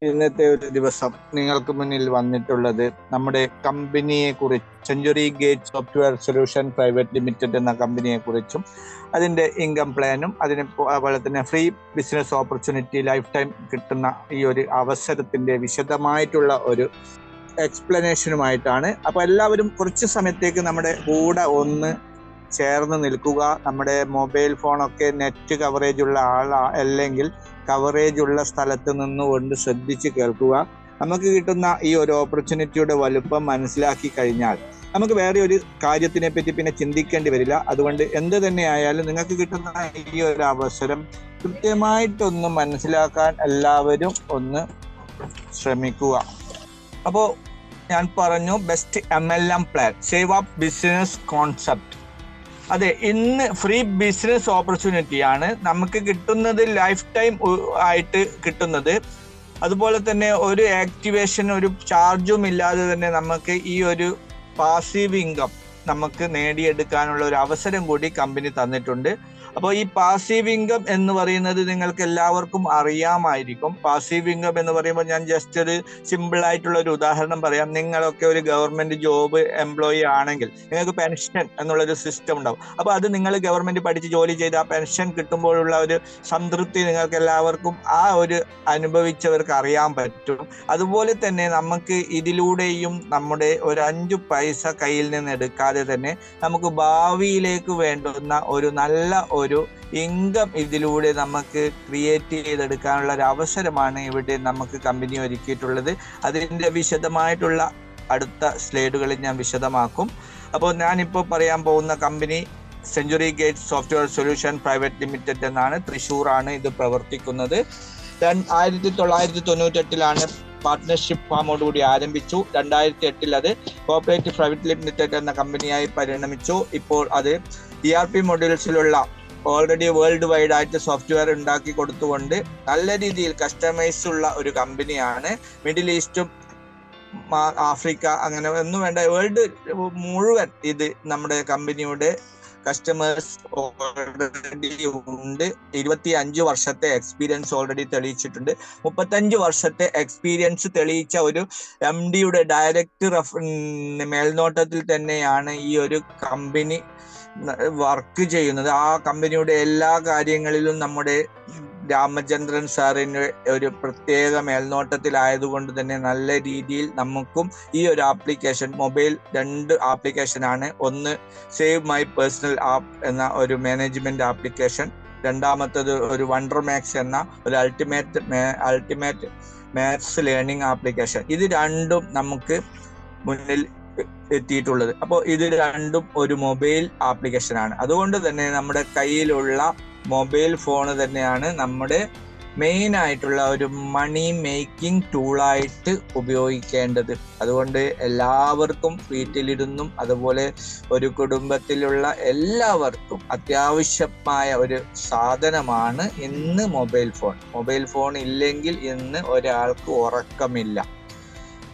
ഇന്നത്തെ ഒരു ദിവസം നിങ്ങൾക്ക് മുന്നിൽ വന്നിട്ടുള്ളത് നമ്മുടെ കമ്പനിയെ കുറിച്ച്, century gate software solution private limited എന്ന കമ്പനിയെ കുറിച്ചും അതിൻ്റെ ഇൻകം പ്ലാനും അതുപോലെ തന്നെ free business opportunity life time കിട്ടുന്ന ഈ ഒരു അവസരത്തിൻ്റെ വിശദമായിട്ടുള്ള ഒരു എക്സ്പ്ലനേഷനുമായിട്ടാണ്. അപ്പോൾ എല്ലാവരും കുറച്ച് സമയത്തേക്ക് നമ്മുടെ കൂടെ ഒന്ന് ചേർന്ന് നിൽക്കുക. നമ്മുടെ മൊബൈൽ ഫോണൊക്കെ നെറ്റ് കവറേജ് ഉള്ള അല്ലെങ്കിൽ കവറേജ് ഉള്ള സ്ഥലത്ത് നിന്നുകൊണ്ട് ശ്രദ്ധിച്ച് കേൾക്കുക. നമുക്ക് കിട്ടുന്ന ഈ ഒരു ഓപ്പർച്യൂണിറ്റിയുടെ വലുപ്പം മനസ്സിലാക്കി കഴിഞ്ഞാൽ നമുക്ക് വേറെ ഒരു കാര്യത്തിനെ പറ്റി പിന്നെ ചിന്തിക്കേണ്ടി വരില്ല. അതുകൊണ്ട് എന്ത് തന്നെ ആയാലും നിങ്ങൾക്ക് കിട്ടുന്ന ഈ ഒരു അവസരം കൃത്യമായിട്ടൊന്ന് മനസ്സിലാക്കാൻ എല്ലാവരും ഒന്ന് ശ്രമിക്കുക. അപ്പോൾ ഞാൻ പറഞ്ഞു, best MLM plan, save up business concept. അതെ, ഇന്ന് ഫ്രീ ബിസിനസ് ഓപ്പർച്യൂണിറ്റിയാണ് നമുക്ക് കിട്ടുന്നത്, ലൈഫ് ടൈം ആയിട്ട് കിട്ടുന്നത്. അതുപോലെ തന്നെ ഒരു ആക്ടിവേഷൻ, ഒരു ചാർജും ഇല്ലാതെ തന്നെ നമുക്ക് ഈ ഒരു പാസീവ് ഇൻകം നമുക്ക് നേടിയെടുക്കാനുള്ള ഒരു അവസരം കൂടി കമ്പനി തന്നിട്ടുണ്ട്. അപ്പോൾ ഈ പാസീവ് ഇൻകം എന്ന് പറയുന്നത് നിങ്ങൾക്ക് എല്ലാവർക്കും അറിയാമായിരിക്കും. പാസീവ് ഇൻകം എന്ന് പറയുമ്പോൾ ഞാൻ ജസ്റ്റ് ഒരു സിമ്പിൾ ആയിട്ടുള്ള ഒരു ഉദാഹരണം പറയാം. നിങ്ങളൊക്കെ ഒരു ഗവൺമെന്റ് ജോബ് എംപ്ലോയി ആണെങ്കിൽ നിങ്ങൾക്ക് പെൻഷൻ എന്നുള്ളൊരു സിസ്റ്റം ഉണ്ടാവും. അപ്പോൾ അത് നിങ്ങൾ ഗവൺമെന്റ് പഠിച്ച് ജോലി ചെയ്ത് ആ പെൻഷൻ കിട്ടുമ്പോഴുള്ള ഒരു സംതൃപ്തി നിങ്ങൾക്ക് എല്ലാവർക്കും ആ ഒരു അനുഭവിച്ചവർക്ക് അറിയാൻ പറ്റും. അതുപോലെ തന്നെ നമുക്ക് ഇതിലൂടെയും നമ്മുടെ ഒരു 5 പൈസ കയ്യിൽ നിന്ന് എടുക്കാതെ തന്നെ നമുക്ക് ഭാവിയിലേക്ക് വേണ്ടുന്ന ഒരു നല്ല ഒരു ഇൻകം ഇതിലൂടെ നമുക്ക് ക്രിയേറ്റ് ചെയ്തെടുക്കാനുള്ള ഒരു അവസരമാണ് ഇവിടെ നമുക്ക് കമ്പനി ഒരുക്കിയിട്ടുള്ളത്. അതിൻ്റെ വിശദമായിട്ടുള്ള അടുത്ത സ്ലൈഡുകളിൽ ഞാൻ വിശദമാക്കും. അപ്പോൾ ഞാനിപ്പോൾ പറയാൻ പോകുന്ന company century gate software solution private limited എന്നാണ്. തൃശ്ശൂറാണ് ഇത് പ്രവർത്തിക്കുന്നത്. 1998 പാർട്ട്ണർഷിപ്പ് ഫാമോടുകൂടി ആരംഭിച്ചു. 2008 അത് കോർപ്പറേറ്റ് പ്രൈവറ്റ് ലിമിറ്റഡ് എന്ന കമ്പനിയായി പരിണമിച്ചു. ഇപ്പോൾ അത് ERP മൊഡ്യൂൾസിലുള്ള ഓൾറെഡി വേൾഡ് വൈഡ് ആയിട്ട് സോഫ്റ്റ്വെയർ ഉണ്ടാക്കി കൊടുത്തുകൊണ്ട് നല്ല രീതിയിൽ കസ്റ്റമൈസ് ഉള്ള ഒരു കമ്പനിയാണ്. മിഡിൽ ഈസ്റ്റും ആഫ്രിക്ക അങ്ങനെ ഒന്നും വേണ്ട, വേൾഡ് മുഴുവൻ ഇത് നമ്മുടെ കമ്പനിയുടെ കസ്റ്റമേഴ്സ് ഓൾറെഡി ഉണ്ട്. 25 വർഷത്തെ എക്സ്പീരിയൻസ് ഓൾറെഡി തെളിയിച്ചിട്ടുണ്ട്. 35 വർഷത്തെ എക്സ്പീരിയൻസ് തെളിയിച്ച ഒരു MDയുടെ ഡയറക്ടർ മേൽനോട്ടത്തിൽ തന്നെയാണ് ഈ ഒരു കമ്പനി വർക്ക് ചെയ്യുന്നത്. ആ കമ്പനിയുടെ എല്ലാ കാര്യങ്ങളിലും നമ്മുടെ രാമചന്ദ്രൻ സാറിൻ്റെ ഒരു പ്രത്യേക മേൽനോട്ടത്തിലായതുകൊണ്ട് തന്നെ നല്ല രീതിയിൽ നമുക്കും ഈ ഒരു ആപ്ലിക്കേഷൻ, മൊബൈൽ 2 ആപ്ലിക്കേഷനാണ്. ഒന്ന് സേവ് മൈ പേഴ്സണൽ ആപ്പ് എന്ന ഒരു മാനേജ്മെന്റ് ആപ്ലിക്കേഷൻ, രണ്ടാമത്തത് ഒരു വണ്ടർ മാക്സ് എന്ന ഒരു അൾട്ടിമേറ്റ് മാത്സ് ലേണിംഗ് ആപ്ലിക്കേഷൻ. ഇത് രണ്ടും നമുക്ക് മുന്നിൽ എത്തിയിട്ടുള്ളത്. അപ്പോൾ ഇത് രണ്ടും ഒരു മൊബൈൽ ആപ്ലിക്കേഷനാണ്. അതുകൊണ്ട് തന്നെ നമ്മുടെ കയ്യിലുള്ള മൊബൈൽ ഫോണ് തന്നെയാണ് നമ്മുടെ മെയിൻ ആയിട്ടുള്ള ഒരു മണി മേക്കിംഗ് ടൂളായിട്ട് ഉപയോഗിക്കേണ്ടത്. അതുകൊണ്ട് എല്ലാവർക്കും വീട്ടിലിരുന്നും അതുപോലെ ഒരു കുടുംബത്തിലുള്ള എല്ലാവർക്കും അത്യാവശ്യമായ ഒരു സാധനമാണ് ഇന്ന് മൊബൈൽ ഫോൺ. മൊബൈൽ ഫോൺ ഇല്ലെങ്കിൽ ഇന്ന് ഒരാൾക്ക് ഉറക്കമില്ല.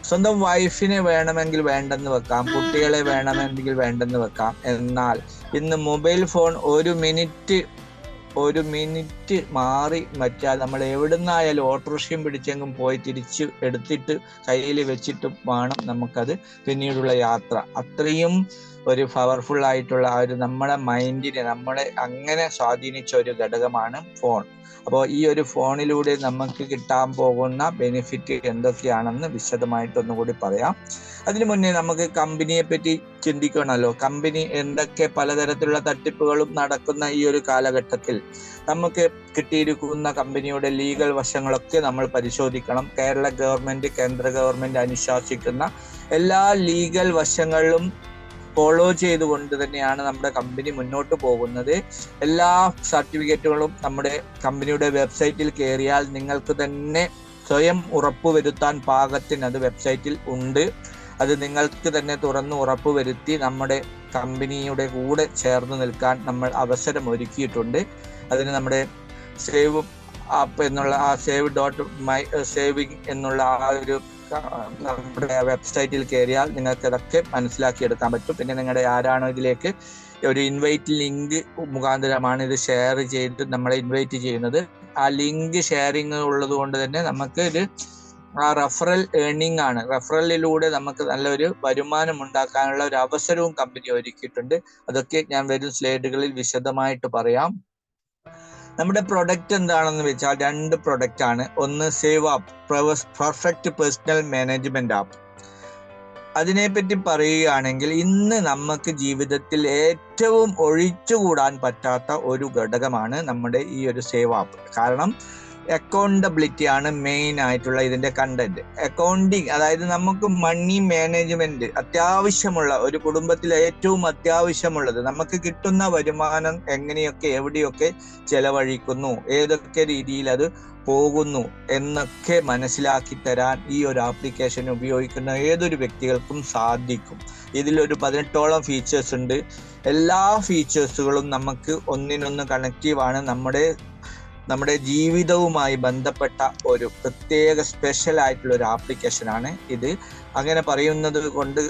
സ്വന്തം വൈഫിനെ വേണമെങ്കിൽ വേണ്ടെന്ന് വെക്കാം, കുട്ടികളെ വേണമെങ്കിൽ വേണ്ടെന്ന് വെക്കാം. എന്നാൽ ഇന്ന് മൊബൈൽ ഫോൺ ഒരു മിനിറ്റ് മാറി വെച്ചാൽ നമ്മൾ എവിടുന്നായാലും ഓട്ടോറിക്ഷയും പിടിച്ചെങ്കും പോയി തിരിച്ച് എടുത്തിട്ട് കയ്യിൽ വെച്ചിട്ടും വേണം നമുക്കത് പിന്നീടുള്ള യാത്ര. അത്രയും ഒരു പവർഫുൾ ആയിട്ടുള്ള ആ ഒരു നമ്മുടെ മൈൻഡിനെ നമ്മളെ അങ്ങനെ സ്വാധീനിച്ച ഒരു ഘടകമാണ് ഫോൺ. അപ്പോൾ ഈ ഒരു ഫോണിലൂടെ നമുക്ക് കിട്ടാൻ പോകുന്ന ബെനിഫിറ്റ് എന്തൊക്കെയാണെന്ന് വിശദമായിട്ടൊന്നുകൂടി പറയാം. അതിനു മുന്നേ നമുക്ക് കമ്പനിയെ പറ്റി ചിന്തിക്കണമല്ലോ. കമ്പനി എന്തൊക്കെ പലതരത്തിലുള്ള തട്ടിപ്പുകളും നടക്കുന്ന ഈ ഒരു കാലഘട്ടത്തിൽ നമുക്ക് കിട്ടിയിരിക്കുന്ന കമ്പനിയുടെ ലീഗൽ വശങ്ങളൊക്കെ നമ്മൾ പരിശോധിക്കണം. കേരള ഗവൺമെന്റ്, കേന്ദ്ര ഗവൺമെന്റ് അനുശാസിക്കുന്ന എല്ലാ ലീഗൽ വശങ്ങളും ഫോളോ ചെയ്തുകൊണ്ട് തന്നെയാണ് നമ്മുടെ കമ്പനി മുന്നോട്ട് പോകുന്നത്. എല്ലാ സർട്ടിഫിക്കറ്റുകളും നമ്മുടെ കമ്പനിയുടെ വെബ്സൈറ്റിൽ കയറിയാൽ നിങ്ങൾക്ക് തന്നെ സ്വയം ഉറപ്പുവരുത്താൻ പാകത്തിന് അത് വെബ്സൈറ്റിൽ ഉണ്ട്. അത് നിങ്ങൾക്ക് തന്നെ തുറന്ന് ഉറപ്പുവരുത്തി നമ്മുടെ കമ്പനിയുടെ കൂടെ ചേർന്ന് നിൽക്കാൻ നമ്മൾ അവസരം ഒരുക്കിയിട്ടുണ്ട്. അതിന് നമ്മുടെ സേവ് ആപ്പ് എന്നുള്ള ആ സേവിങ് എന്നുള്ള ആ ഒരു നമ്മുടെ വെബ്സൈറ്റിൽ കയറിയാൽ നിങ്ങൾക്ക് അതൊക്കെ മനസ്സിലാക്കിയെടുക്കാൻ പറ്റും. പിന്നെ നിങ്ങളുടെ ആരാണോ ഇതിലേക്ക് ഒരു ഇൻവൈറ്റ് ലിങ്ക് മുഖാന്തരമാണ് ഇത് ഷെയർ ചെയ്ത് നമ്മളെ ഇൻവൈറ്റ് ചെയ്യുന്നത്. ആ ലിങ്ക് ഷെയറിങ് ഉള്ളത് കൊണ്ട് തന്നെ നമുക്ക് ഇത് ആ റഫറൽ ഏർണിംഗ് ആണ്. റഫറലിലൂടെ നമുക്ക് നല്ലൊരു വരുമാനം ഉണ്ടാക്കാനുള്ള ഒരു അവസരവും കമ്പനി ഒരുക്കിയിട്ടുണ്ട്. അതൊക്കെ ഞാൻ വരും സ്ലൈഡുകളിൽ വിശദമായിട്ട് പറയാം. നമ്മുടെ പ്രൊഡക്റ്റ് എന്താണെന്ന് വെച്ചാൽ 2 പ്രൊഡക്റ്റ് ആണ്. ഒന്ന് save app, perfect personnel management app. അതിനെപ്പറ്റി പറയുകയാണെങ്കിൽ ഇന്ന് നമുക്ക് ജീവിതത്തിൽ ഏറ്റവും ഒഴിച്ചുകൂടാൻ പറ്റാത്ത ഒരു ഘടകമാണ് നമ്മുടെ ഈ ഒരു സേവ് ആപ്പ്. കാരണം അക്കൗണ്ടബിലിറ്റി ആണ് മെയിൻ ആയിട്ടുള്ള ഇതിന്റെ കണ്ടന്റ്. അക്കൗണ്ടിങ്, അതായത് നമുക്ക് മണി മാനേജ്മെന്റ് അത്യാവശ്യമുള്ള ഒരു കുടുംബത്തിൽ ഏറ്റവും അത്യാവശ്യമുള്ളത്, നമുക്ക് കിട്ടുന്ന വരുമാനം എങ്ങനെയൊക്കെ എവിടെയൊക്കെ ചെലവഴിക്കുന്നു, ഏതൊക്കെ രീതിയിൽ അത് പോകുന്നു എന്നൊക്കെ മനസ്സിലാക്കി തരാൻ ഈ ഒരു ആപ്ലിക്കേഷൻ ഉപയോഗിക്കുന്ന ഏതൊരു വ്യക്തികൾക്കും സാധിക്കും. ഇതിലൊരു 18ഓളം ഫീച്ചേഴ്സ് ഉണ്ട്. എല്ലാ ഫീച്ചേഴ്സുകളും നമുക്ക് ഒന്നിനൊന്ന് കണക്റ്റീവ് ആണ്. നമ്മുടെ ജീവിതവുമായി ബന്ധപ്പെട്ട ഒരു പ്രത്യേക സ്പെഷ്യൽ ആയിട്ടുള്ള ഒരു ആപ്ലിക്കേഷൻ ആണ് ഇത്. അങ്ങനെ പറയുന്നത് കൊണ്ട്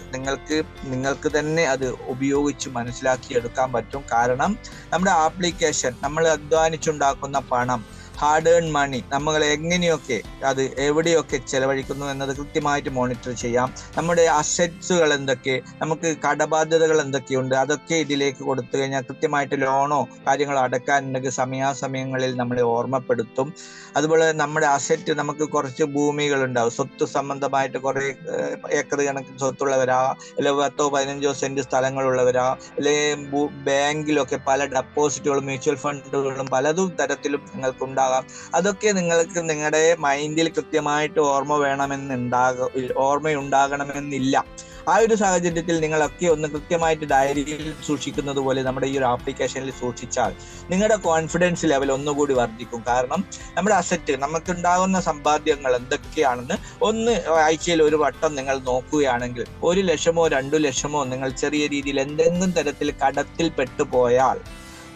നിങ്ങൾക്ക് തന്നെ അത് ഉപയോഗിച്ച് മനസ്സിലാക്കിയെടുക്കാൻ പറ്റും. കാരണം നമ്മുടെ ആപ്ലിക്കേഷൻ, നമ്മൾ അധ്വാനിച്ചുണ്ടാക്കുന്ന പണം, ഹാർഡ് ഏൺ മണി, നമ്മൾ എങ്ങനെയൊക്കെ അത് എവിടെയൊക്കെ ചെലവഴിക്കുന്നു എന്നത് കൃത്യമായിട്ട് മോണിറ്റർ ചെയ്യാം. നമ്മുടെ അസറ്റ്സുകൾ എന്തൊക്കെ, നമുക്ക് കടബാധ്യതകൾ എന്തൊക്കെയുണ്ട്, അതൊക്കെ ഇതിലേക്ക് കൊടുത്തു കഴിഞ്ഞാൽ കൃത്യമായിട്ട് ലോണോ കാര്യങ്ങളോ അടക്കാനുണ്ടെങ്കിൽ സമയാസമയങ്ങളിൽ നമ്മളെ ഓർമ്മപ്പെടുത്തും. അതുപോലെ നമ്മുടെ അസറ്റ്, നമുക്ക് കുറച്ച് ഭൂമികൾ ഉണ്ടാവും, സ്വത്ത് സംബന്ധമായിട്ട് കുറെ ഏക്കർ കണക്കിന് സ്വത്തുള്ളവരാ, അല്ലെങ്കിൽ 10-15 സെന്റ് സ്ഥലങ്ങളുള്ളവരാ, അല്ലെങ്കിൽ ബാങ്കിലൊക്കെ പല ഡെപ്പോസിറ്റുകളും മ്യൂച്വൽ ഫണ്ടുകളും പലതും തരത്തിലും നിങ്ങൾക്കുണ്ടാകും. അതൊക്കെ നിങ്ങൾക്ക് നിങ്ങളുടെ മൈൻഡിൽ കൃത്യമായിട്ട് ഓർമ്മയുണ്ടാകണമെന്നില്ല. ആ ഒരു സാഹചര്യത്തിൽ നിങ്ങളൊക്കെ ഒന്ന് കൃത്യമായിട്ട് ഡയറിയിൽ സൂക്ഷിക്കുന്നത് പോലെ നമ്മുടെ ഈ ഒരു ആപ്ലിക്കേഷനിൽ സൂക്ഷിച്ചാൽ നിങ്ങളുടെ കോൺഫിഡൻസ് ലെവൽ ഒന്നുകൂടി വർദ്ധിക്കും. കാരണം നമ്മുടെ അസറ്റ്, നമുക്കുണ്ടാകുന്ന സമ്പാദ്യങ്ങൾ എന്തൊക്കെയാണെന്ന് ഒന്ന് ആഴ്ചയിൽ ഒരു വട്ടം നിങ്ങൾ നോക്കുകയാണെങ്കിൽ 1 ലക്ഷമോ 2 ലക്ഷമോ നിങ്ങൾ ചെറിയ രീതിയിൽ എന്തെങ്കിലും തരത്തിൽ കടത്തിൽ പെട്ടുപോയാൽ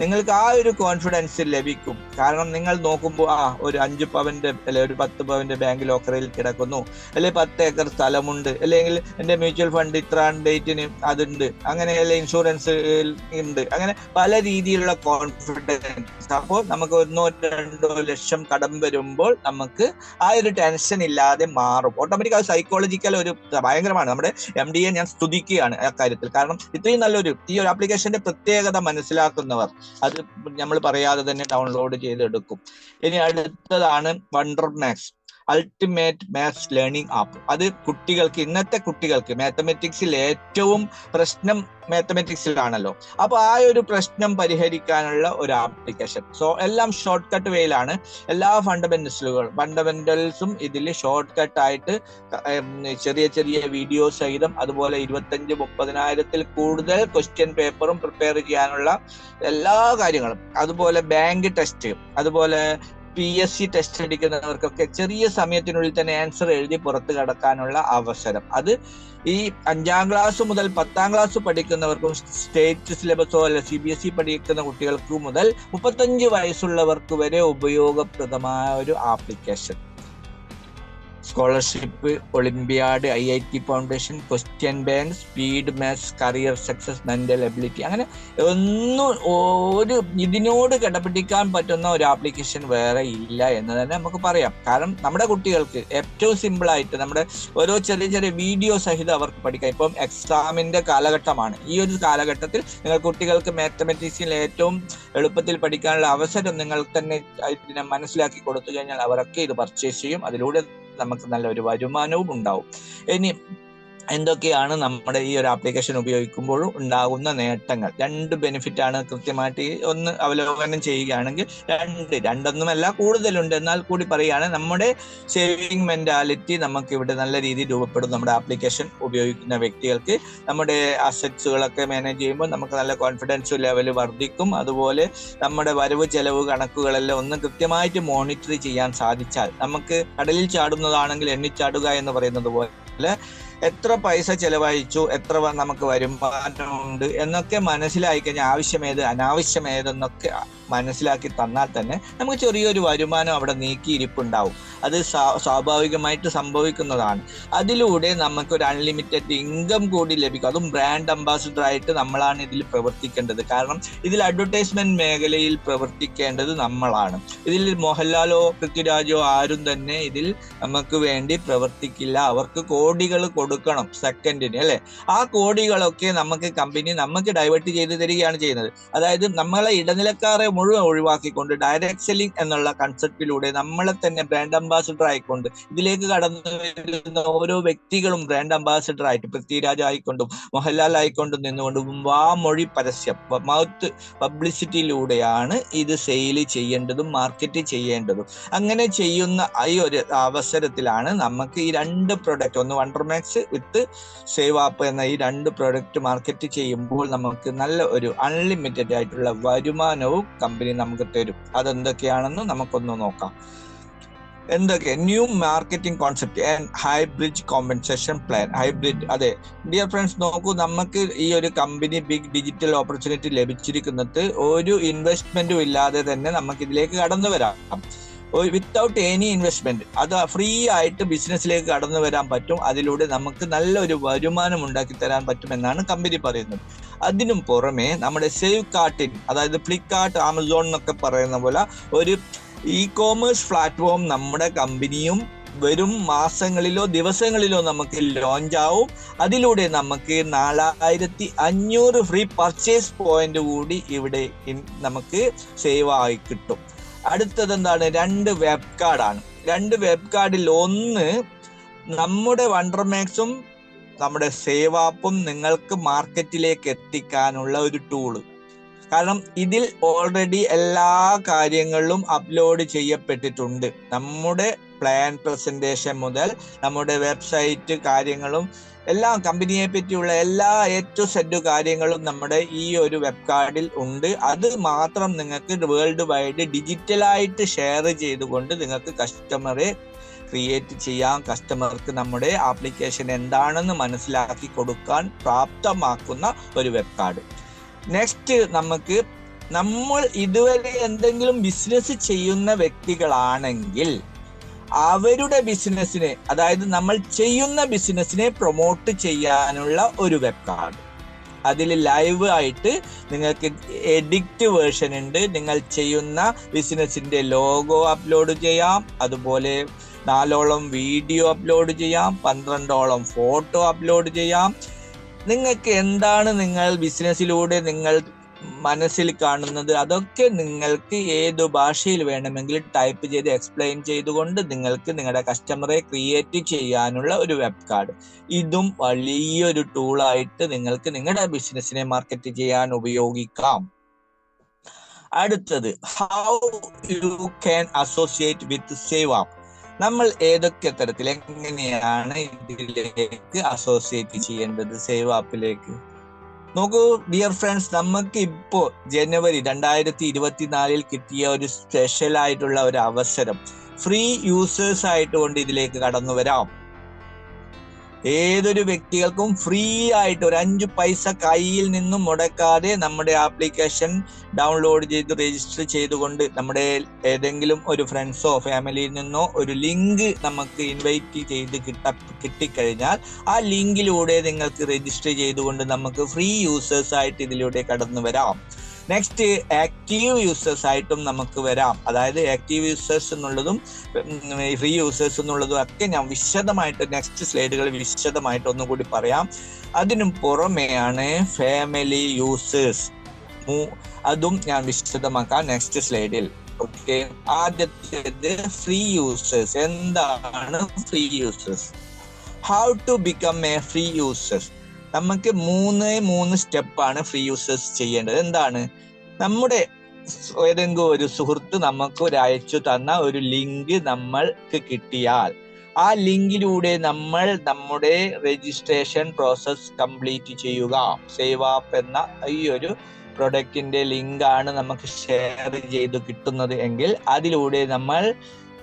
നിങ്ങൾക്ക് ആ ഒരു കോൺഫിഡൻസ് ലഭിക്കും. കാരണം നിങ്ങൾ നോക്കുമ്പോൾ ഒരു 5 പവന്റെ അല്ലെങ്കിൽ ഒരു 10 പവന്റെ ബാങ്ക് ലോക്കറിൽ കിടക്കുന്നു, അല്ലെങ്കിൽ 10 ഏക്കർ സ്ഥലമുണ്ട്, അല്ലെങ്കിൽ എൻ്റെ മ്യൂച്വൽ ഫണ്ട് ഇത്ര ഡേറ്റിന് അതുണ്ട്, അങ്ങനെ അല്ലെങ്കിൽ ഇൻഷുറൻസ് ഉണ്ട്, അങ്ങനെ പല രീതിയിലുള്ള കോൺഫിഡൻസ്. അപ്പോൾ നമുക്ക് 1-2 ലക്ഷം കടം വരുമ്പോൾ നമുക്ക് ആ ഒരു ടെൻഷൻ ഇല്ലാതെ മാറും. ഓട്ടോമാറ്റിക് അത് സൈക്കോളജിക്കൽ ഒരു ഭയങ്കരമാണ്. നമ്മുടെ MDയെ ഞാൻ സ്തുതിക്കുകയാണ് അക്കാര്യത്തിൽ. കാരണം ഇത്രയും നല്ലൊരു ഈ ഒരു ആപ്ലിക്കേഷന്റെ പ്രത്യേകത മനസ്സിലാക്കുന്നവർ അത് നമ്മൾ പറയാതെ തന്നെ ഡൗൺലോഡ് ചെയ്തെടുക്കും. ഇനി അടുത്തതാണ് wonder maths, ultimate maths learning app. അത് ഇന്നത്തെ കുട്ടികൾക്ക് മാത്തമെറ്റിക്സിൽ ഏറ്റവും പ്രശ്നം മാത്തമെറ്റിക്സിലാണല്ലോ. അപ്പൊ ആ ഒരു പ്രശ്നം പരിഹരിക്കാനുള്ള ഒരു ആപ്ലിക്കേഷൻ. എല്ലാം ഷോർട്ട് കട്ട് വേയിലാണ്. എല്ലാ ഫണ്ടമെന്റൽസും ഇതിൽ ഷോർട്ട് കട്ട് ആയിട്ട് ചെറിയ ചെറിയ വീഡിയോ സഹിതം, അതുപോലെ 25-30,000 കൂടുതൽ ക്വസ്റ്റ്യൻ പേപ്പറും പ്രിപ്പയർ ചെയ്യാനുള്ള എല്ലാ കാര്യങ്ങളും, അതുപോലെ ബാങ്ക് ടെസ്റ്റ്, അതുപോലെ PSC ടെസ്റ്റ് അടിക്കുന്നവർക്കൊക്കെ ചെറിയ സമയത്തിനുള്ളിൽ തന്നെ ആൻസർ എഴുതി പുറത്ത് കടക്കാനുള്ള അവസരം. അത് ഈ 5ാം ക്ലാസ് മുതൽ 10ാം ക്ലാസ് പഠിക്കുന്നവർക്കും സ്റ്റേറ്റ് സിലബസോ അല്ല CBSE പഠിക്കുന്ന കുട്ടികൾക്ക് മുതൽ 35 വയസ്സുള്ളവർക്ക് വരെ ഉപയോഗപ്രദമായ ഒരു application. Scholarship, olympiad, IIT foundation, question bank, speed maths, career success, mental ability, അങ്ങനെ ഇതിനോട് കിടപിടിക്കാൻ പറ്റുന്ന ഒരു ആപ്ലിക്കേഷൻ വേറെ ഇല്ല എന്ന് തന്നെ നമുക്ക് പറയാം. കാരണം നമ്മുടെ കുട്ടികൾക്ക് ഏറ്റവും സിമ്പിൾ ആയിട്ട് നമ്മുടെ ഓരോ ചെറിയ ചെറിയ വീഡിയോ സഹിതം അവർക്ക് പഠിക്കാം. ഇപ്പം എക്സാമിന്റെ കാലഘട്ടമാണ്. ഈ ഒരു കാലഘട്ടത്തിൽ നിങ്ങൾ കുട്ടികൾക്ക് മാത്തമെറ്റിക്സിൽ ഏറ്റവും എളുപ്പത്തിൽ പഠിക്കാനുള്ള അവസരം നിങ്ങൾ തന്നെ ഇതിനെ മനസ്സിലാക്കി കൊടുത്തു കഴിഞ്ഞാൽ അവരൊക്കെ ഇത് പർച്ചേസ് ചെയ്യും. അതിലൂടെ നമുക്ക് നല്ലൊരു വരുമാനവും ഉണ്ടാവും. ഇനി എന്തൊക്കെയാണ് നമ്മുടെ ഈ ഒരു ആപ്ലിക്കേഷൻ ഉപയോഗിക്കുമ്പോഴും ഉണ്ടാകുന്ന നേട്ടങ്ങൾ? 2 ബെനിഫിറ്റ് ആണ് കൃത്യമായിട്ട് ഒന്ന് അവലോകനം ചെയ്യുകയാണെങ്കിൽ. രണ്ടൊന്നുമല്ല, കൂടുതലുണ്ട്. എന്നാൽ കൂടി പറയുകയാണ്, നമ്മുടെ സേവിങ് മെന്റാലിറ്റി നമുക്ക് ഇവിടെ നല്ല രീതിയിൽ രൂപപ്പെടും. നമ്മുടെ ആപ്ലിക്കേഷൻ ഉപയോഗിക്കുന്ന വ്യക്തികൾക്ക് നമ്മുടെ അസറ്റ്സുകളൊക്കെ മാനേജ് ചെയ്യുമ്പോൾ നമുക്ക് നല്ല കോൺഫിഡൻസ് ലെവൽ വർദ്ധിക്കും. അതുപോലെ നമ്മുടെ വരവ് ചെലവ് കണക്കുകളെല്ലാം ഒന്ന് കൃത്യമായിട്ട് മോണിറ്റർ ചെയ്യാൻ സാധിച്ചാൽ, നമുക്ക് കടലിൽ ചാടുന്നതാണെങ്കിൽ എണ്ണിച്ചാടുക എന്ന് പറയുന്നത് പോലെ എത്ര പൈസ ചെലവഴിച്ചു, എത്ര നമുക്ക് വരുമാനമുണ്ട് എന്നൊക്കെ മനസ്സിലായി കഴിഞ്ഞാൽ ആവശ്യമേത് അനാവശ്യമേതെന്നൊക്കെ മനസ്സിലാക്കി തന്നാൽ തന്നെ നമുക്ക് ചെറിയൊരു വരുമാനം അവിടെ നീക്കിയിരിപ്പുണ്ടാവും. അത് സ്വാഭാവികമായിട്ട് സംഭവിക്കുന്നതാണ്. അതിലൂടെ നമുക്ക് ഒരു അൺലിമിറ്റഡ് ഇൻകം കൂടി ലഭിക്കും. അതും ബ്രാൻഡ് അംബാസിഡർ ആയിട്ട് നമ്മളാണ് ഇതിൽ പ്രവർത്തിക്കേണ്ടത്. കാരണം ഇതിൽ അഡ്വർടൈസ്മെന്റ് മേഖലയിൽ പ്രവർത്തിക്കേണ്ടത് നമ്മളാണ്. ഇതിൽ മോഹൻലാലോ പൃഥ്വിരാജോ ആരും തന്നെ ഇതിൽ നമുക്ക് വേണ്ടി പ്രവർത്തിക്കില്ല. അവർക്ക് കോടികൾ കൊടുക്കണം സെക്കൻഡിന്, അല്ലെ? ആ കോടികളൊക്കെ കമ്പനി നമുക്ക് ഡൈവേർട്ട് ചെയ്ത് തരികയാണ് ചെയ്യുന്നത്. അതായത് നമ്മളെ ഇടനിലക്കാരെ മുഴുവൻ ഒഴിവാക്കിക്കൊണ്ട് ഡയറക്ട് സെല്ലിംഗ് എന്നുള്ള കൺസെപ്റ്റിലൂടെ നമ്മളെ തന്നെ ബ്രാൻഡ് അംബാസിഡർ ആയിക്കൊണ്ട് ഇതിലേക്ക് കടന്നു വരുന്ന ഓരോ വ്യക്തികളും ബ്രാൻഡ് അംബാസിഡർ ആയിട്ട് പൃഥ്വിരാജ് ആയിക്കൊണ്ടും മോഹൻലാൽ ആയിക്കൊണ്ടും നിന്നുകൊണ്ടും വാമൊഴി പരസ്യം, മൗത്ത് പബ്ലിസിറ്റിയിലൂടെയാണ് ഇത് സെയിൽ ചെയ്യേണ്ടതും മാർക്കറ്റ് ചെയ്യേണ്ടതും. അങ്ങനെ ചെയ്യുന്ന ഈ ഒരു അവസരത്തിലാണ് നമുക്ക് ഈ 2 പ്രൊഡക്റ്റ്, ഒന്ന് വണ്ടർമാക്സ് വിത്ത് സേവ് ആപ്പ് എന്ന ഈ 2 പ്രൊഡക്റ്റ് മാർക്കറ്റ് ചെയ്യുമ്പോൾ നമുക്ക് നല്ല ഒരു അൺലിമിറ്റഡ് ആയിട്ടുള്ള വരുമാനവും കമ്പനി നമുക്ക് തരും. അതെന്തൊക്കെയാണെന്ന് നമുക്കൊന്ന് നോക്കാം. എന്തൊക്കെ? New marketing concept and hybrid compensation plan. Hybrid, അതെ ഡിയർ ഫ്രണ്ട്സ്, നോക്കൂ, നമുക്ക് ഈ ഒരു കമ്പനി ബിഗ് ഡിജിറ്റൽ ഓപ്പർച്യൂണിറ്റി ലഭിച്ചിരിക്കുന്നത് ഒരു ഇൻവെസ്റ്റ്മെന്റും ഇല്ലാതെ തന്നെ നമുക്ക് ഇതിലേക്ക് കടന്നു വരാം. Without any investment. അത് ഫ്രീ ആയിട്ട് ബിസിനസ്സിലേക്ക് കടന്നു വരാൻ പറ്റും. അതിലൂടെ നമുക്ക് നല്ലൊരു വരുമാനം ഉണ്ടാക്കി തരാൻ പറ്റുമെന്നാണ് കമ്പനി പറയുന്നത്. അതിനും പുറമെ നമ്മുടെ സേവ് കാർട്ടിൻ, അതായത് ഫ്ലിപ്കാർട്ട്, ആമസോൺ എന്നൊക്കെ പറയുന്ന പോലെ ഒരു ഇ-കോമേഴ്സ് പ്ലാറ്റ്ഫോം നമ്മുടെ കമ്പനിയും വരും മാസങ്ങളിലോ ദിവസങ്ങളിലോ നമുക്ക് ലോഞ്ച് ആവും. അതിലൂടെ നമുക്ക് 4500 ഫ്രീ പർച്ചേസ് പോയിന്റ് കൂടി ഇവിടെ നമുക്ക് സേവ് ആയി കിട്ടും. അടുത്തത് എന്താണ്? 2 വെബ് കാർഡാണ്. 2 വെബ് കാർഡിൽ ഒന്ന് നമ്മുടെ വണ്ടർമാക്സും നമ്മുടെ സേവ് ആപ്പും നിങ്ങൾക്ക് മാർക്കറ്റിലേക്ക് എത്തിക്കാനുള്ള ഒരു ടൂള്. കാരണം ഇതിൽ ഓൾറെഡി എല്ലാ കാര്യങ്ങളും അപ്ലോഡ് ചെയ്യപ്പെട്ടിട്ടുണ്ട്. നമ്മുടെ പ്ലാൻ പ്രസന്റേഷൻ മുതൽ നമ്മുടെ വെബ്സൈറ്റ് കാര്യങ്ങളും എല്ലാം, കമ്പനിയെ പറ്റിയുള്ള എല്ലാ A to Z കാര്യങ്ങളും നമ്മുടെ ഈ ഒരു വെബ് കാർഡിൽ ഉണ്ട്. അത് മാത്രം നിങ്ങൾക്ക് വേൾഡ് വൈഡ് ഡിജിറ്റലായിട്ട് ഷെയർ ചെയ്തുകൊണ്ട് നിങ്ങൾക്ക് കസ്റ്റമറെ ക്രിയേറ്റ് ചെയ്യാം. കസ്റ്റമർക്ക് നമ്മുടെ ആപ്ലിക്കേഷൻ എന്താണെന്ന് മനസ്സിലാക്കി കൊടുക്കാൻ പ്രാപ്തമാക്കുന്ന ഒരു വെബ് കാർഡ്. നെക്സ്റ്റ്, നമ്മൾ ഇതുവരെ എന്തെങ്കിലും ബിസിനസ് ചെയ്യുന്ന വ്യക്തികളാണെങ്കിൽ അവരുടെ ബിസിനസ്സിനെ, അതായത് നമ്മൾ ചെയ്യുന്ന ബിസിനസ്സിനെ പ്രൊമോട്ട് ചെയ്യാനുള്ള ഒരു വെബ് കാർഡ്. അതിൽ ലൈവ് ആയിട്ട് നിങ്ങൾക്ക് എഡിറ്റ് വേർഷൻ ഉണ്ട്. നിങ്ങൾ ചെയ്യുന്ന ബിസിനസ്സിന്റെ ലോഗോ അപ്ലോഡ് ചെയ്യാം. അതുപോലെ 4ഓളം വീഡിയോ അപ്ലോഡ് ചെയ്യാം. 12ഓളം ഫോട്ടോ അപ്ലോഡ് ചെയ്യാം. നിങ്ങൾക്ക് എന്താണ് നിങ്ങൾ ബിസിനസ്സിലൂടെ നിങ്ങൾ മനസ്സിൽ കാണുന്നത് അതൊക്കെ നിങ്ങൾക്ക് ഏതു ഭാഷയിൽ വേണമെങ്കിലും ടൈപ്പ് ചെയ്ത് എക്സ്പ്ലെയിൻ ചെയ്തുകൊണ്ട് നിങ്ങൾക്ക് നിങ്ങളുടെ കസ്റ്റമറെ ക്രിയേറ്റ് ചെയ്യാനുള്ള ഒരു വെബ് കാർഡ്. ഇതും വലിയൊരു ടൂളായിട്ട് നിങ്ങൾക്ക് നിങ്ങളുടെ ബിസിനസ്സിനെ മാർക്കറ്റ് ചെയ്യാൻ ഉപയോഗിക്കാം. അടുത്തത്, how you can associate with save app. നമ്മൾ ഏതൊക്കെ തരത്തിൽ എങ്ങനെയാണ് ഇതിലേക്ക് അസോസിയേറ്റ് ചെയ്യേണ്ടത് സേവ് ആപ്പിലേക്ക്? നോക്കൂ ഡിയർ ഫ്രണ്ട്സ്, നമുക്ക് ഇപ്പോൾ ജനുവരി 2024 കിട്ടിയ ഒരു സ്പെഷ്യൽ ആയിട്ടുള്ള ഒരു അവസരം, ഫ്രീ യൂസേഴ്സ് ആയിട്ട് ഇതിലേക്ക് കടന്നു വരാം. ഏതൊരു വ്യക്തികൾക്കും ഫ്രീ ആയിട്ട് ഒരു 5 പൈസ കയ്യിൽ നിന്നും മുടക്കാതെ നമ്മുടെ ആപ്ലിക്കേഷൻ ഡൗൺലോഡ് ചെയ്ത് രജിസ്റ്റർ ചെയ്തുകൊണ്ട് നമ്മുടെ ഏതെങ്കിലും ഒരു ഫ്രണ്ട്സോ ഫാമിലിയിൽ നിന്നോ ഒരു ലിങ്ക് നമുക്ക് ഇൻവൈറ്റ് ചെയ്ത് കിട്ടിക്കഴിഞ്ഞാൽ ആ ലിങ്കിലൂടെ നിങ്ങൾക്ക് രജിസ്റ്റർ ചെയ്തുകൊണ്ട് നമുക്ക് ഫ്രീ യൂസേഴ്സ് ആയിട്ട് ഇതിലൂടെ കടന്നു വരാം. നെക്സ്റ്റ്, ആക്റ്റീവ് യൂസേഴ്സ് ആയിട്ടും നമുക്ക് വരാം. അതായത് ആക്റ്റീവ് യൂസേഴ്സ് എന്നുള്ളതും ഫ്രീ യൂസേഴ്സ് എന്നുള്ളതും ഒക്കെ ഞാൻ വിശദമായിട്ട് നെക്സ്റ്റ് സ്ലൈഡുകളിൽ വിശദമായിട്ട് ഒന്നുകൂടി പറയാം. അതിനും പുറമെയാണ് ഫാമിലി യൂസേഴ്സ്, അതും ഞാൻ വിശദമാക്കാം നെക്സ്റ്റ് സ്ലൈഡിൽ. ഓക്കെ, ആദ്യത്തേത് ഫ്രീ യൂസേഴ്സ്. എന്താണ് free users? How to become a free users? നമുക്ക് മൂന്ന് സ്റ്റെപ്പാണ് ഫ്രീ യൂസേഴ്സ് ചെയ്യേണ്ടത്. എന്താണ്? നമ്മുടെ ഏതെങ്കിലും ഒരു സുഹൃത്ത് നമുക്ക് അയച്ചു തന്ന ഒരു ലിങ്ക് നമ്മൾക്ക് കിട്ടിയാൽ ആ ലിങ്കിലൂടെ നമ്മൾ നമ്മുടെ രജിസ്ട്രേഷൻ പ്രോസസ് കംപ്ലീറ്റ് ചെയ്യുക. സേവ് ആപ്പ് എന്ന ഈ ഒരു പ്രൊഡക്റ്റിന്റെ ലിങ്ക് ആണ് നമുക്ക് ഷെയർ ചെയ്ത് കിട്ടുന്നത് എങ്കിൽ അതിലൂടെ നമ്മൾ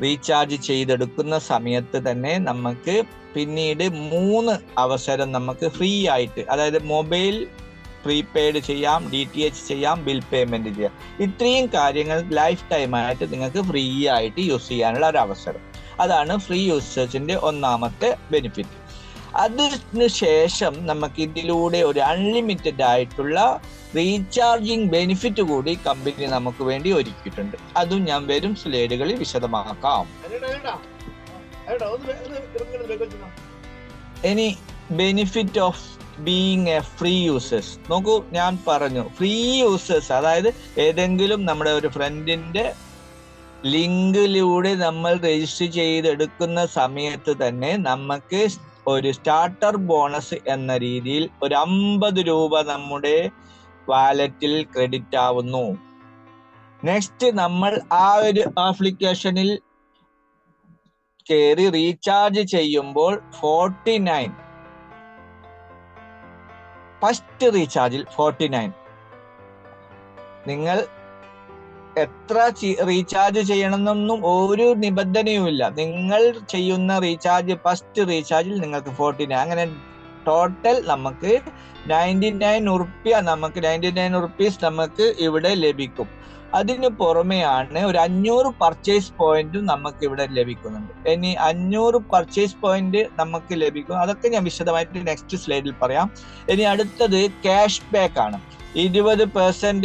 റീചാർജ് ചെയ്തെടുക്കുന്ന സമയത്ത് തന്നെ നമുക്ക് പിന്നീട് 3 അവസരം നമുക്ക് ഫ്രീ ആയിട്ട്, അതായത് മൊബൈൽ പ്രീപെയ്ഡ് ചെയ്യാം, DTH ചെയ്യാം, ബിൽ പേയ്മെന്റ് ചെയ്യാം. ഇത്രയും കാര്യങ്ങൾ ലൈഫ് ടൈം ആയിട്ട് നിങ്ങൾക്ക് ഫ്രീ ആയിട്ട് യൂസ് ചെയ്യാനുള്ള ഒരു അവസരം. അതാണ് ഫ്രീ യൂസേജിന്റെ ഒന്നാമത്തെ ബെനിഫിറ്റ്. അതിന് ശേഷം നമുക്ക് ഇതിലൂടെ ഒരു അൺലിമിറ്റഡ് ആയിട്ടുള്ള റീചാർജിങ് ബെനിഫിറ്റ് കൂടി കമ്പനി നമുക്ക് വേണ്ടി ഒരുക്കിയിട്ടുണ്ട്. അതും ഞാൻ വരും സ്ലൈഡുകളിൽ വിശദമാക്കാം. ഇനി benefit of being A free users നോക്കൂ. ഞാൻ പറഞ്ഞു ഫ്രീ യൂസേഴ്സ്, അതായത് ഏതെങ്കിലും നമ്മുടെ ഒരു ഫ്രണ്ടിന്റെ ലിങ്കിലൂടെ നമ്മൾ രജിസ്റ്റർ ചെയ്തെടുക്കുന്ന സമയത്ത് തന്നെ നമുക്ക് ഒരു സ്റ്റാർട്ടർ ബോണസ് എന്ന രീതിയിൽ ഒരു 50 രൂപ നമ്മുടെ വാലറ്റിൽ ക്രെഡിറ്റ് ആവുന്നു. നെക്സ്റ്റ് നമ്മൾ ആ ഒരു ആപ്ലിക്കേഷനിൽ കയറി റീചാർജ് ചെയ്യുമ്പോൾ 49 ഫസ്റ്റ് റീചാർജിൽ 49 നിങ്ങൾ എത്ര റീചാർജ് ചെയ്യണമെന്നൊന്നും ഒരു നിബന്ധനയുമില്ല. നിങ്ങൾ ചെയ്യുന്ന റീചാർജ് ഫസ്റ്റ് റീചാർജിൽ നിങ്ങൾക്ക് 49, അങ്ങനെ ടോട്ടൽ നമുക്ക് 99 റുപ്പീസ് നമുക്ക് ഇവിടെ ലഭിക്കും. അതിന് പുറമെയാണ് ഒരു 500 പർച്ചേസ് പോയിന്റും നമുക്ക് ഇവിടെ ലഭിക്കുന്നുണ്ട്. ഇനി 500 പർച്ചേസ് പോയിന്റ് നമുക്ക് ലഭിക്കും, അതൊക്കെ ഞാൻ വിശദമായിട്ട് നെക്സ്റ്റ് സ്ലൈഡിൽ പറയാം. ഇനി അടുത്തത് ക്യാഷ് ബാക്ക് ആണ്. 20%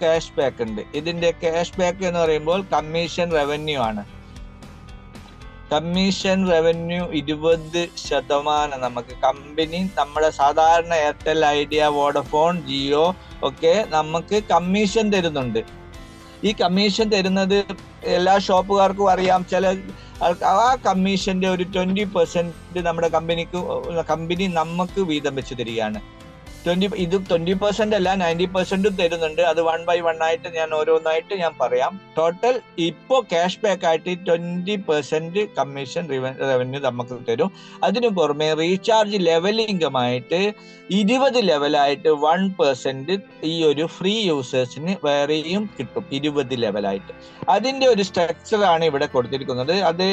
ക്യാഷ് ബാക്ക് ഉണ്ട്. ഇതിന്റെ ക്യാഷ് ബാക്ക് എന്ന് പറയുമ്പോൾ കമ്മീഷൻ റവന്യൂ ആണ്. കമ്മീഷൻ റവന്യൂ 20% നമുക്ക് കമ്പനി, നമ്മുടെ സാധാരണ എയർടെൽ, ഐഡിയ, വോഡഫോൺ, ജിയോ ഒക്കെ നമുക്ക് കമ്മീഷൻ തരുന്നുണ്ട്. ഈ കമ്മീഷൻ തരുന്നത് എല്ലാ ഷോപ്പുകാർക്കും അറിയാം. ചില ആ കമ്മീഷന്റെ ഒരു 20% നമ്മുടെ കമ്പനി നമുക്ക് വീതം വെച്ച് തരികയാണ്. ഇത് 20% അല്ല, 90% തരുന്നുണ്ട്. അത് 1 by 1 ആയിട്ട് ഞാൻ ഓരോന്നായിട്ട് ഞാൻ പറയാം. ടോട്ടൽ ഇപ്പോ ക്യാഷ് ബാക്ക് ആയിട്ട് 20% കമ്മീഷൻ റവന്യൂ നമുക്ക് തരും. അതിനു പുറമെ റീചാർജ് ലെവലിംഗുമായിട്ട് 20 ലെവലായിട്ട് 1% ഈ ഒരു ഫ്രീ യൂസേഴ്സിന് വേറെയും കിട്ടും. 20 ലെവലായിട്ട് അതിന്റെ ഒരു സ്ട്രക്ചർ ആണ് ഇവിടെ കൊടുത്തിരിക്കുന്നത്. അത്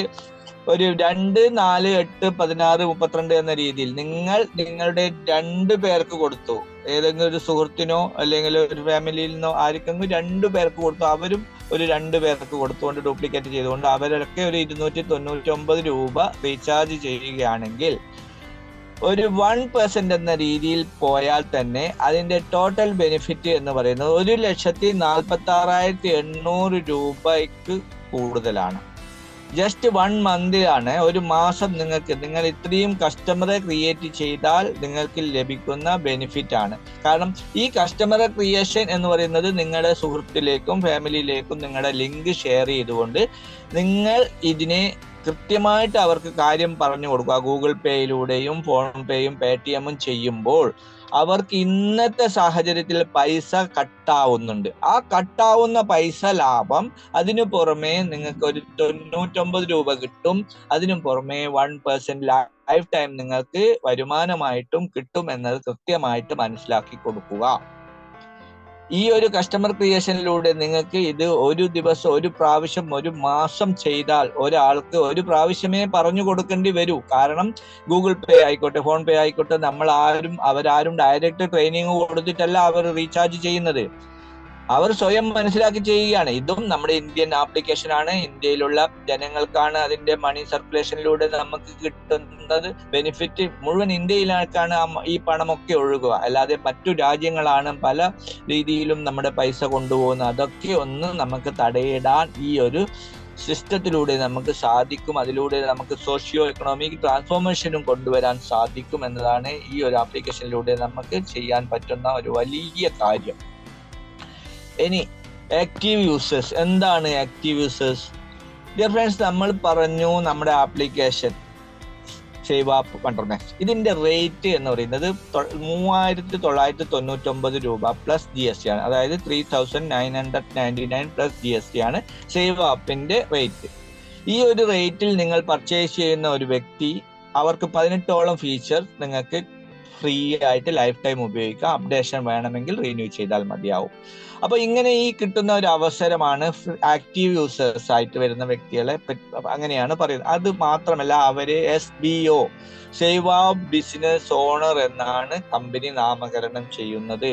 ഒരു 2, 4, 8, 16, 32 എന്ന രീതിയിൽ നിങ്ങളുടെ 2 പേർക്ക് കൊടുത്തു. ഏതെങ്കിലും ഒരു സുഹൃത്തിനോ അല്ലെങ്കിൽ ഒരു ഫാമിലിയിൽ നിന്നോ ആർക്കെങ്കിലും 2 പേർക്ക് കൊടുത്തു. അവരും ഒരു 2 പേർക്ക് കൊടുത്തുകൊണ്ട് ഡ്യൂപ്ലിക്കേറ്റ് ചെയ്തുകൊണ്ട് അവരൊക്കെ ഒരു 299 രൂപ റീചാർജ് ചെയ്യുകയാണെങ്കിൽ ഒരു 1% എന്ന രീതിയിൽ പോയാൽ തന്നെ അതിന്റെ ടോട്ടൽ ബെനിഫിറ്റ് എന്ന് പറയുന്നത് 1,46,800 രൂപയ്ക്ക് കൂടുതലാണ്. ജസ്റ്റ് 1 മന്തിലാണ്, ഒരു മാസം നിങ്ങൾ ഇത്രയും കസ്റ്റമറെ ക്രിയേറ്റ് ചെയ്താൽ നിങ്ങൾക്ക് ലഭിക്കുന്ന ബെനിഫിറ്റ് ആണ്. കാരണം ഈ കസ്റ്റമറെ ക്രിയേഷൻ എന്ന് പറയുന്നത് നിങ്ങളുടെ സുഹൃത്തിലേക്കും ഫാമിലിയിലേക്കും നിങ്ങളുടെ ലിങ്ക് ഷെയർ ചെയ്തുകൊണ്ട് നിങ്ങൾ ഇതിനെ കൃത്യമായിട്ട് അവർക്ക് കാര്യം പറഞ്ഞു കൊടുക്കുക. ഗൂഗിൾ പേയിലൂടെയും ഫോൺ പേയും പേടിഎമ്മും ചെയ്യുമ്പോൾ അവർക്ക് ഇന്നത്തെ സാഹചര്യത്തിൽ പൈസ കട്ടാവുന്നുണ്ട്. ആ കട്ടാവുന്ന പൈസ ലാഭം, അതിനു പുറമെ നിങ്ങൾക്ക് ഒരു 99 രൂപ കിട്ടും. അതിനു പുറമെ 1% ലൈഫ് ടൈം നിങ്ങൾക്ക് വരുമാനമായിട്ടും കിട്ടും എന്നത് കൃത്യമായിട്ട് മനസ്സിലാക്കി കൊടുക്കുക. ഈ ഒരു കസ്റ്റമർ ക്രിയേഷനിലൂടെ നിങ്ങൾക്ക് ഇത് ഒരു ദിവസം, ഒരു പ്രാവശ്യം, ഒരു മാസം ചെയ്താൽ ഒരാൾക്ക് ഒരു പ്രാവശ്യമേ പറഞ്ഞു കൊടുക്കേണ്ടി വരൂ. കാരണം ഗൂഗിൾ പേ ആയിക്കോട്ടെ, ഫോൺ പേ ആയിക്കോട്ടെ, അവരാരും ഡയറക്റ്റ് ട്രെയിനിങ് കൊടുത്തിട്ടല്ല അവർ റീചാർജ് ചെയ്യുന്നത്. അവർ സ്വയം മനസ്സിലാക്കി ചെയ്യുകയാണ്. ഇതും നമ്മുടെ ഇന്ത്യൻ ആപ്ലിക്കേഷൻ ആണ്. ഇന്ത്യയിലുള്ള ജനങ്ങൾക്കാണ് അതിന്റെ മണി സർക്കുലേഷനിലൂടെ നമുക്ക് കിട്ടുന്നത് ബെനിഫിറ്റ്. മുഴുവൻ ഇന്ത്യയിലേക്കാണ് ഈ പണമൊക്കെ ഒഴുകുക. അല്ലാതെ മറ്റു രാജ്യങ്ങളാണ് പല രീതിയിലും നമ്മുടെ പൈസ കൊണ്ടുപോകുന്നത്. അതൊക്കെ ഒന്ന് നമുക്ക് തടയിടാൻ ഈ ഒരു സിസ്റ്റത്തിലൂടെ നമുക്ക് സാധിക്കും. അതിലൂടെ നമുക്ക് സോഷ്യോ എക്കണോമിക് ട്രാൻസ്ഫോർമേഷനും കൊണ്ടുവരാൻ സാധിക്കും എന്നതാണ് ഈ ഒരു ആപ്ലിക്കേഷനിലൂടെ നമുക്ക് ചെയ്യാൻ പറ്റുന്ന ഒരു വലിയ കാര്യം. ഇനി ആക്റ്റീവ് യൂസേഴ്സ്. എന്താണ് ആക്റ്റീവ് യൂസേഴ്സ്? ഡിയർ ഫ്രണ്ട്സ്, നമ്മൾ പറഞ്ഞു നമ്മുടെ ആപ്ലിക്കേഷൻ സേവ് ആപ്പ് വണ്ടർമാക്സ്, ഇതിന്റെ റേറ്റ് എന്ന് പറയുന്നത് 3,999 രൂപ പ്ലസ് GST ആണ്. അതായത് 3,999 പ്ലസ് GST ആണ് സേവ് ആപ്പിന്റെ റേറ്റ്. ഈ ഒരു റേറ്റിൽ നിങ്ങൾ പർച്ചേസ് ചെയ്യുന്ന ഒരു വ്യക്തി, അവർക്ക് 18ഓളം ഫീച്ചർ നിങ്ങൾക്ക് ഫ്രീ ആയിട്ട് ലൈഫ് ടൈം ഉപയോഗിക്കാം. അപ്ഡേഷൻ വേണമെങ്കിൽ റിന്യൂ ചെയ്താൽ മതിയാവും. അപ്പൊ ഇങ്ങനെ ഈ കിട്ടുന്ന ഒരു അവസരമാണ് ആക്റ്റീവ് യൂസേഴ്സ് ആയിട്ട് വരുന്ന വ്യക്തികളെ അങ്ങനെയാണ് പറയുന്നത്. അത് മാത്രമല്ല, അവര് SBO സേവ് ബിസിനസ് ഓണർ എന്നാണ് കമ്പനി നാമകരണം ചെയ്യുന്നത്.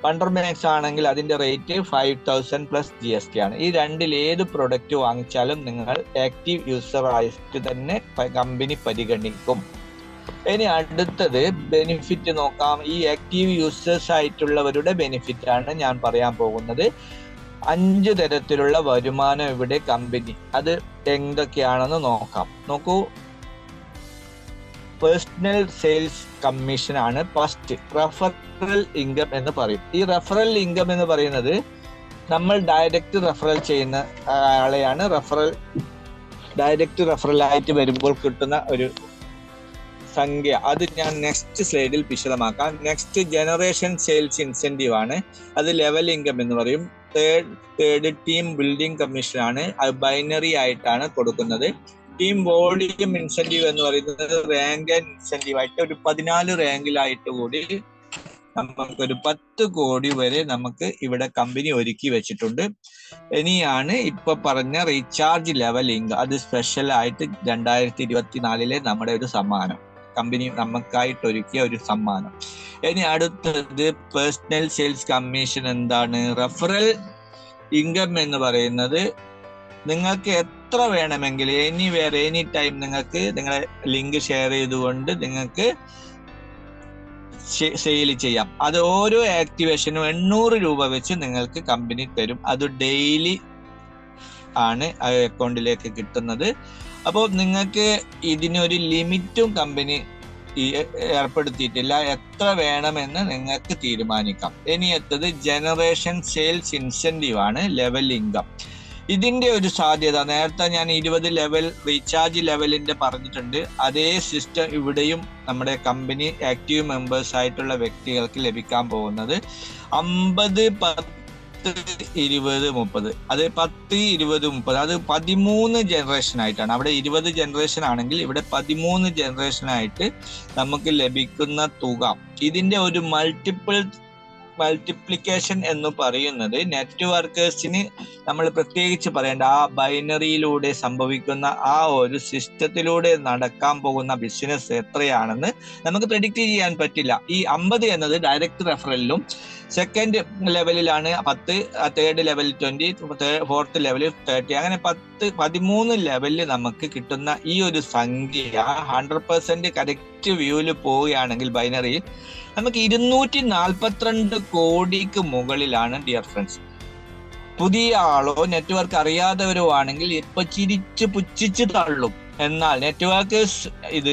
വണ്ടർമാക്സ് ആണെങ്കിൽ അതിന്റെ റേറ്റ് 5000 പ്ലസ് GST ആണ്. ഈ രണ്ടിൽ ഏത് പ്രൊഡക്റ്റ് വാങ്ങിച്ചാലും നിങ്ങൾ ആക്റ്റീവ് യൂസർ ആയിട്ട് തന്നെ കമ്പനി പരിഗണിക്കും. ഇനി അടുത്തത് ബെനിഫിറ്റ് നോക്കാം. ഈ ആക്റ്റീവ് യൂസേഴ്സ് ആയിട്ടുള്ളവരുടെ ബെനിഫിറ്റ് ആണ് ഞാൻ പറയാൻ പോകുന്നത്. 5 തരത്തിലുള്ള വരുമാനം ഇവിടെ കമ്പനി, അത് എന്തൊക്കെയാണെന്ന് നോക്കൂ. പേഴ്സണൽ സെയിൽസ് കമ്മീഷൻ ആണ് ഫസ്റ്റ്. റെഫറൽ ഇൻകം എന്ന് പറയും. ഈ റെഫറൽ ഇൻകം എന്ന് പറയുന്നത് നമ്മൾ ഡയറക്റ്റ് റെഫറൽ ചെയ്യുന്ന ആളെയാണ് ഡയറക്റ്റ് റെഫറൽ ആയിട്ട് വരുമ്പോൾ കിട്ടുന്ന ഒരു സംഖ്യ. അത് ഞാൻ നെക്സ്റ്റ് സ്ലൈഡിൽ വിശദമാക്കാം. നെക്സ്റ്റ് ജനറേഷൻ സെയിൽസ് ഇൻസെന്റീവ് ആണ്. അത് ലെവൽ ഇൻകം എന്ന് പറയും. തേർഡ് ടീം ബിൽഡിംഗ് കമ്മീഷൻ ആണ്. അത് ബൈനറി ആയിട്ടാണ് കൊടുക്കുന്നത്. ടീം വോളിയം ഇൻസെന്റീവ് എന്ന് പറയുന്നത് റാങ്ക് ആൻഡ് ഇൻസെന്റീവ് ആയിട്ട് ഒരു 14 റാങ്കിലായിട്ട് കൂടി നമുക്കൊരു 10 കോടി വരെ നമുക്ക് ഇവിടെ കമ്പനി ഒരുക്കി വെച്ചിട്ടുണ്ട്. ഇനിയാണ് ഇപ്പൊ പറഞ്ഞ റീചാർജ് ലെവൽ ഇൻകം. അത് സ്പെഷ്യൽ ആയിട്ട് 2024 നമ്മുടെ ഒരു സമ്മാനം, കമ്പനി നമുക്കായിട്ട് ഒരുക്കിയ ഒരു സമ്മാനം. ഇനി അടുത്തത് പേഴ്സണൽ സെയിൽസ് കമ്മീഷൻ എന്താണ്? റെഫറൽ ഇൻകം എന്ന് പറയുന്നത് നിങ്ങൾക്ക് എത്ര വേണമെങ്കിൽ എനി ടൈം നിങ്ങൾക്ക് നിങ്ങളെ ലിങ്ക് ഷെയർ ചെയ്തുകൊണ്ട് നിങ്ങൾക്ക് സെയിൽ ചെയ്യാം. അത് ഓരോ ആക്ടിവേഷനും 800 രൂപ വെച്ച് നിങ്ങൾക്ക് കമ്പനി തരും. അത് ഡെയിലി ആണ് അക്കൗണ്ടിലേക്ക് കിട്ടുന്നത്. അപ്പോൾ നിങ്ങൾക്ക് ഇതിനൊരു ലിമിറ്റും കമ്പനി ഏർപ്പെടുത്തിയിട്ടില്ല. എത്ര വേണമെന്ന് നിങ്ങൾക്ക് തീരുമാനിക്കാം. ഇനി എത്തത് ജനറേഷൻ സെയിൽസ് ഇൻസെന്റീവ് ആണ്, ലെവൽ ഇൻകം. ഇതിന്റെ ഒരു സാധ്യത നേരത്തെ ഞാൻ 20 ലെവൽ റീചാർജ് ലെവലിന്റെ പറഞ്ഞിട്ടുണ്ട്. അതേ സിസ്റ്റം ഇവിടെയും നമ്മുടെ കമ്പനി ആക്റ്റീവ് മെമ്പേഴ്സ് ആയിട്ടുള്ള വ്യക്തികൾക്ക് ലഭിക്കാൻ പോകുന്നത് 50, 10, 20, 30. അത് 10, 20, 30 അത് 13 ജനറേഷൻ ആയിട്ടാണ്. അവിടെ 20 ജനറേഷൻ ആണെങ്കിൽ ഇവിടെ 13 ജനറേഷൻ ആയിട്ട് നമുക്ക് ലഭിക്കുന്ന തുക. ഇതിന്റെ ഒരു മൾട്ടിപ്ലിക്കേഷൻ എന്ന് പറയുന്നത് നെറ്റ്വർക്കേഴ്സിന് നമ്മൾ പ്രത്യേകിച്ച് പറയേണ്ട ആ ബൈനറിയിലൂടെ സംഭവിക്കുന്ന ആ ഒരു സിസ്റ്റത്തിലൂടെ നടക്കാൻ പോകുന്ന ബിസിനസ് എത്രയാണെന്ന് നമുക്ക് പ്രെഡിക്റ്റ് ചെയ്യാൻ പറ്റില്ല. ഈ 50 എന്നത് ഡയറക്റ്റ് റെഫറലിലും, സെക്കൻഡ് ലെവലിലാണ് 10, തേർഡ് ലെവൽ 20, ഫോർത്ത് ലെവലിൽ 30, അങ്ങനെ 13 ലെവലിൽ നമുക്ക് കിട്ടുന്ന ഈ ഒരു സംഖ്യ 100% കറക്റ്റ് വ്യൂവിൽ പോവുകയാണെങ്കിൽ ബൈനറിയിൽ നമുക്ക് 242 കോടിക്ക് മുകളിലാണ് ഡിയർ ഫ്രണ്ട്സ്. പുതിയ ആളോ നെറ്റ്വർക്ക് അറിയാത്തവരോ ആണെങ്കിൽ ഇപ്പൊ ചിരിച്ച് പുച്ഛിച്ച് തള്ളും. എന്നാൽ നെറ്റ്വർക്കേഴ്സ് ഇത്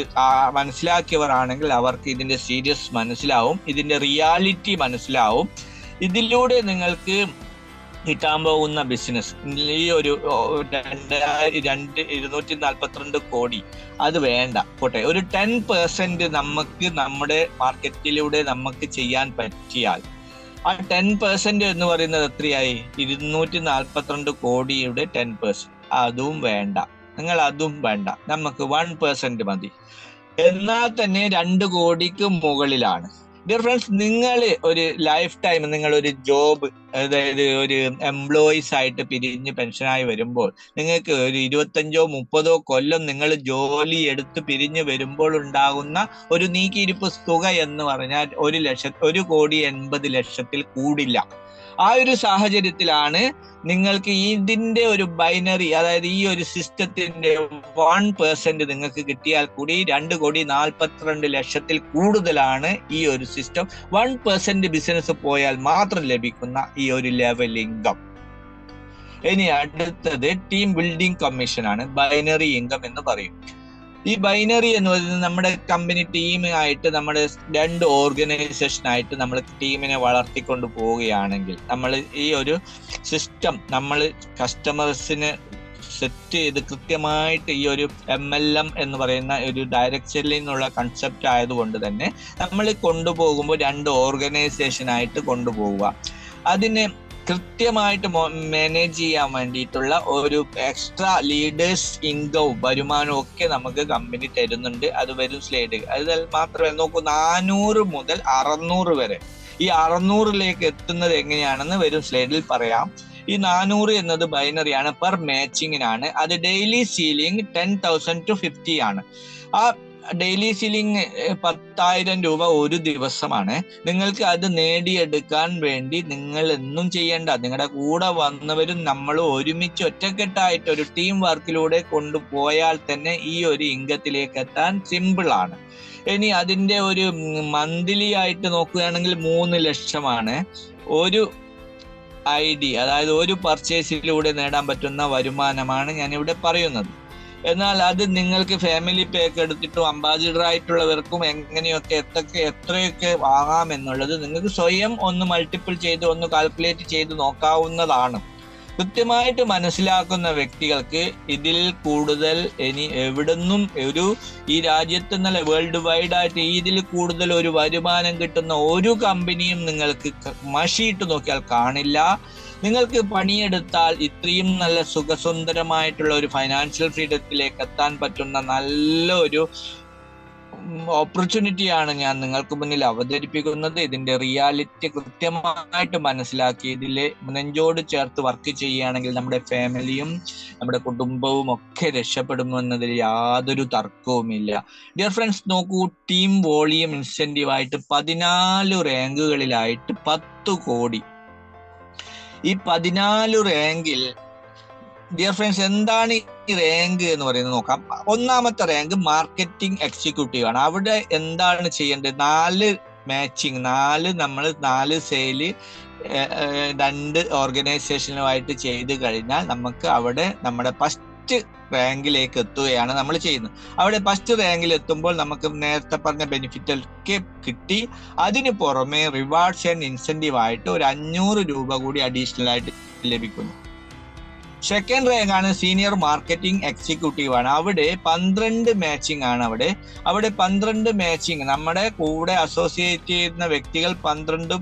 മനസ്സിലാക്കിയവർ ആണെങ്കിൽ അവർക്ക് ഇതിന്റെ സീരിയസ് മനസ്സിലാവും, ഇതിന്റെ റിയാലിറ്റി മനസ്സിലാവും. ഇതിലൂടെ നിങ്ങൾക്ക് കിട്ടാൻ പോകുന്ന ബിസിനസ് ഈ ഒരു 242 കോടി അത് വേണ്ട പോട്ടെ, ഒരു 10% നമുക്ക് നമ്മുടെ മാർക്കറ്റിലൂടെ നമുക്ക് ചെയ്യാൻ പറ്റിയാൽ ആ 10% എന്ന് പറയുന്നത് എത്രയായി? 242 കോടിയുടെ 10%. അതും വേണ്ട, നിങ്ങൾ അതും വേണ്ട, നമുക്ക് 1% മതി. എന്നാൽ തന്നെ 2 കോടിക്ക് മുകളിലാണ്. ഡിയർ ഫ്രണ്ട്സ്, നിങ്ങൾ ഒരു ലൈഫ് ടൈം നിങ്ങൾ ഒരു ജോബ്, അതായത് ഒരു എംപ്ലോയീസ് ആയിട്ട് പിരിഞ്ഞ് പെൻഷനായി വരുമ്പോൾ നിങ്ങൾക്ക് ഒരു 25-30 കൊല്ലം നിങ്ങൾ ജോലി എടുത്ത് പിരിഞ്ഞ് വരുമ്പോൾ ഉണ്ടാകുന്ന ഒരു നീക്കിയിരിപ്പ് തുക എന്ന് പറഞ്ഞാൽ 1,80,00,000 കൂടില്ല. ആ ഒരു സാഹചര്യത്തിലാണ് നിങ്ങൾക്ക് ഇതിന്റെ ഒരു ബൈനറി, അതായത് ഈ ഒരു സിസ്റ്റത്തിന്റെ 1% നിങ്ങൾക്ക് കിട്ടിയാൽ കൂടി 2,42,00,000 കൂടുതലാണ് ഈ ഒരു സിസ്റ്റം. 1% ബിസിനസ് പോയാൽ മാത്രം ലഭിക്കുന്ന ഈ ഒരു ലെവൽ ഇൻകം. ഇനി അടുത്തത് ടീം ബിൽഡിംഗ് കമ്മീഷൻ ആണ്, ബൈനറി ഇൻകം എന്ന് പറയും. ഈ ബൈനറി എന്ന് പറയുന്നത് നമ്മുടെ കമ്പനി ടീമായിട്ട് നമ്മുടെ 2 ഓർഗനൈസേഷനായിട്ട് നമ്മൾ ടീമിനെ വളർത്തിക്കൊണ്ട് പോവുകയാണെങ്കിൽ നമ്മൾ ഈ ഒരു സിസ്റ്റം നമ്മൾ കസ്റ്റമേഴ്സിന് സെറ്റ് ചെയ്ത് കൃത്യമായിട്ട് ഈ ഒരു MLM എന്ന് പറയുന്ന ഒരു ഡയറക്റ്റ് സെല്ലിൽ നിന്നുള്ള കൺസെപ്റ്റ് ആയതുകൊണ്ട് തന്നെ നമ്മൾ കൊണ്ടുപോകുമ്പോൾ 2 ഓർഗനൈസേഷനായിട്ട് കൊണ്ടുപോവുക. അതിന് കൃത്യമായിട്ട് മാനേജ് ചെയ്യാൻ വേണ്ടിയിട്ടുള്ള ഒരു എക്സ്ട്രാ ലീഡേഴ്സ് ഇൻകവും വരുമാനവും ഒക്കെ നമുക്ക് കമ്പനി തരുന്നുണ്ട്. അത് വരും സ്ലൈഡ്. അത് മാത്രമല്ല, നോക്കൂ, 400 മുതൽ 600 വരെ. ഈ 600ലേക്ക് എത്തുന്നത് എങ്ങനെയാണെന്ന് വരും സ്ലൈഡിൽ പറയാം. ഈ 400 എന്നത് ബൈനറിയാണ്, പെർ മാച്ചിങ്ങിനാണ്. അത് ഡെയിലി സീലിംഗ് 10,000 to 50 ആണ്. ആ ഡെയിലി സീലിംഗ് 10,000 രൂപ ഒരു ദിവസമാണ്. നിങ്ങൾക്ക് അത് നേടിയെടുക്കാൻ വേണ്ടി നിങ്ങൾ ഒന്നും ചെയ്യേണ്ട. നിങ്ങളുടെ കൂടെ വന്നവരും നമ്മൾ ഒരുമിച്ച് ഒറ്റക്കെട്ടായിട്ട് ഒരു ടീം വർക്കിലൂടെ കൊണ്ടുപോയാൽ തന്നെ ഈ ഒരു ഇംഗത്തിലേക്ക് എത്താൻ സിമ്പിൾ ആണ്. ഇനി അതിന്റെ ഒരു മന്ത്ലി ആയിട്ട് നോക്കുകയാണെങ്കിൽ 3 ലക്ഷമാണ് ഒരു ID, അതായത് ഒരു പർച്ചേസിലൂടെ നേടാൻ പറ്റുന്ന വരുമാനമാണ് ഞാൻ ഇവിടെ പറയുന്നത്. എന്നാൽ അത് നിങ്ങൾക്ക് ഫാമിലി പാക്ക് എടുത്തിട്ടും അംബാസിഡർ ആയിട്ടുള്ളവർക്കും എങ്ങനെയൊക്കെ എത്രയൊക്കെ വാങ്ങാം എന്നുള്ളത് നിങ്ങൾക്ക് സ്വയം ഒന്ന് മൾട്ടിപ്പിൾ ചെയ്ത് ഒന്ന് കാൽക്കുലേറ്റ് ചെയ്ത് നോക്കാവുന്നതാണ്. കൃത്യമായിട്ട് മനസ്സിലാക്കുന്ന വ്യക്തികൾക്ക് ഇതിൽ കൂടുതൽ ഇനി എവിടുന്നും ഈ രാജ്യത്ത് നല്ല വേൾഡ് വൈഡ് ആയിട്ട് ഇതിൽ കൂടുതൽ ഒരു വരുമാനം കിട്ടുന്ന ഒരു കമ്പനിയും നിങ്ങൾക്ക് മഷിയിട്ട് നോക്കിയാൽ കാണില്ല. നിങ്ങൾക്ക് പണിയെടുത്താൽ ഇത്രയും നല്ല സുഖസുന്ദരമായിട്ടുള്ള ഒരു ഫൈനാൻഷ്യൽ ഫ്രീഡത്തിലേക്ക് എത്താൻ പറ്റുന്ന നല്ല ഒരു ഓപ്പർച്യൂണിറ്റിയാണ് ഞാൻ നിങ്ങൾക്ക് മുന്നിൽ അവതരിപ്പിക്കുന്നത്. ഇതിന്റെ റിയാലിറ്റി കൃത്യമായിട്ട് മനസ്സിലാക്കി ഇതിൽ നെഞ്ചോട് ചേർത്ത് വർക്ക് ചെയ്യുകയാണെങ്കിൽ നമ്മുടെ ഫാമിലിയും നമ്മുടെ കുടുംബവും ഒക്കെ രക്ഷപ്പെടുമെന്നതിൽ യാതൊരു തർക്കവുമില്ല. ഡിയർ ഫ്രണ്ട്സ്, നോക്കൂ, ടീം വോളിയം ഇൻസെന്റീവ് ആയിട്ട് 14 റാങ്കുകളിലായിട്ട് 10 കോടി. ഈ 14 റാങ്കിൽ ഡിയർ ഫ്രണ്ട്സ് എന്താണ് ഈ റാങ്ക് എന്ന് പറയുന്നത് നോക്കാം. ഒന്നാമത്തെ റാങ്ക് മാർക്കറ്റിംഗ് എക്സിക്യൂട്ടീവ് ആണ്. അവിടെ എന്താണ് ചെയ്യേണ്ടത്? 4 മാച്ചിങ്, 4 സെയില് 2 ഓർഗനൈസേഷനുമായിട്ട് ചെയ്ത് കഴിഞ്ഞാൽ നമുക്ക് അവിടെ നമ്മുടെ ഫസ്റ്റ് റാങ്കിലേക്ക് എത്തുകയാണ് നമ്മൾ ചെയ്യുന്നത്. അവിടെ ഫസ്റ്റ് റാങ്കിൽ എത്തുമ്പോൾ നമുക്ക് നേരത്തെ പറഞ്ഞ ബെനിഫിറ്റ് ഒക്കെ കിട്ടി. അതിന് പുറമെ റിവാർഡ്സ് ആൻഡ് ഇൻസെന്റീവ് ആയിട്ട് ഒരു 500 രൂപ കൂടി അഡീഷണൽ ആയിട്ട് ലഭിക്കുന്നു. സെക്കൻഡ് റാങ്ക് ആണ് സീനിയർ മാർക്കറ്റിംഗ് എക്സിക്യൂട്ടീവ് ആണ്. അവിടെ 12 മാച്ചിങ് ആണ്. അവിടെ 12 മാച്ചിങ്, നമ്മുടെ കൂടെ അസോസിയേറ്റ് ചെയ്യുന്ന വ്യക്തികൾ 12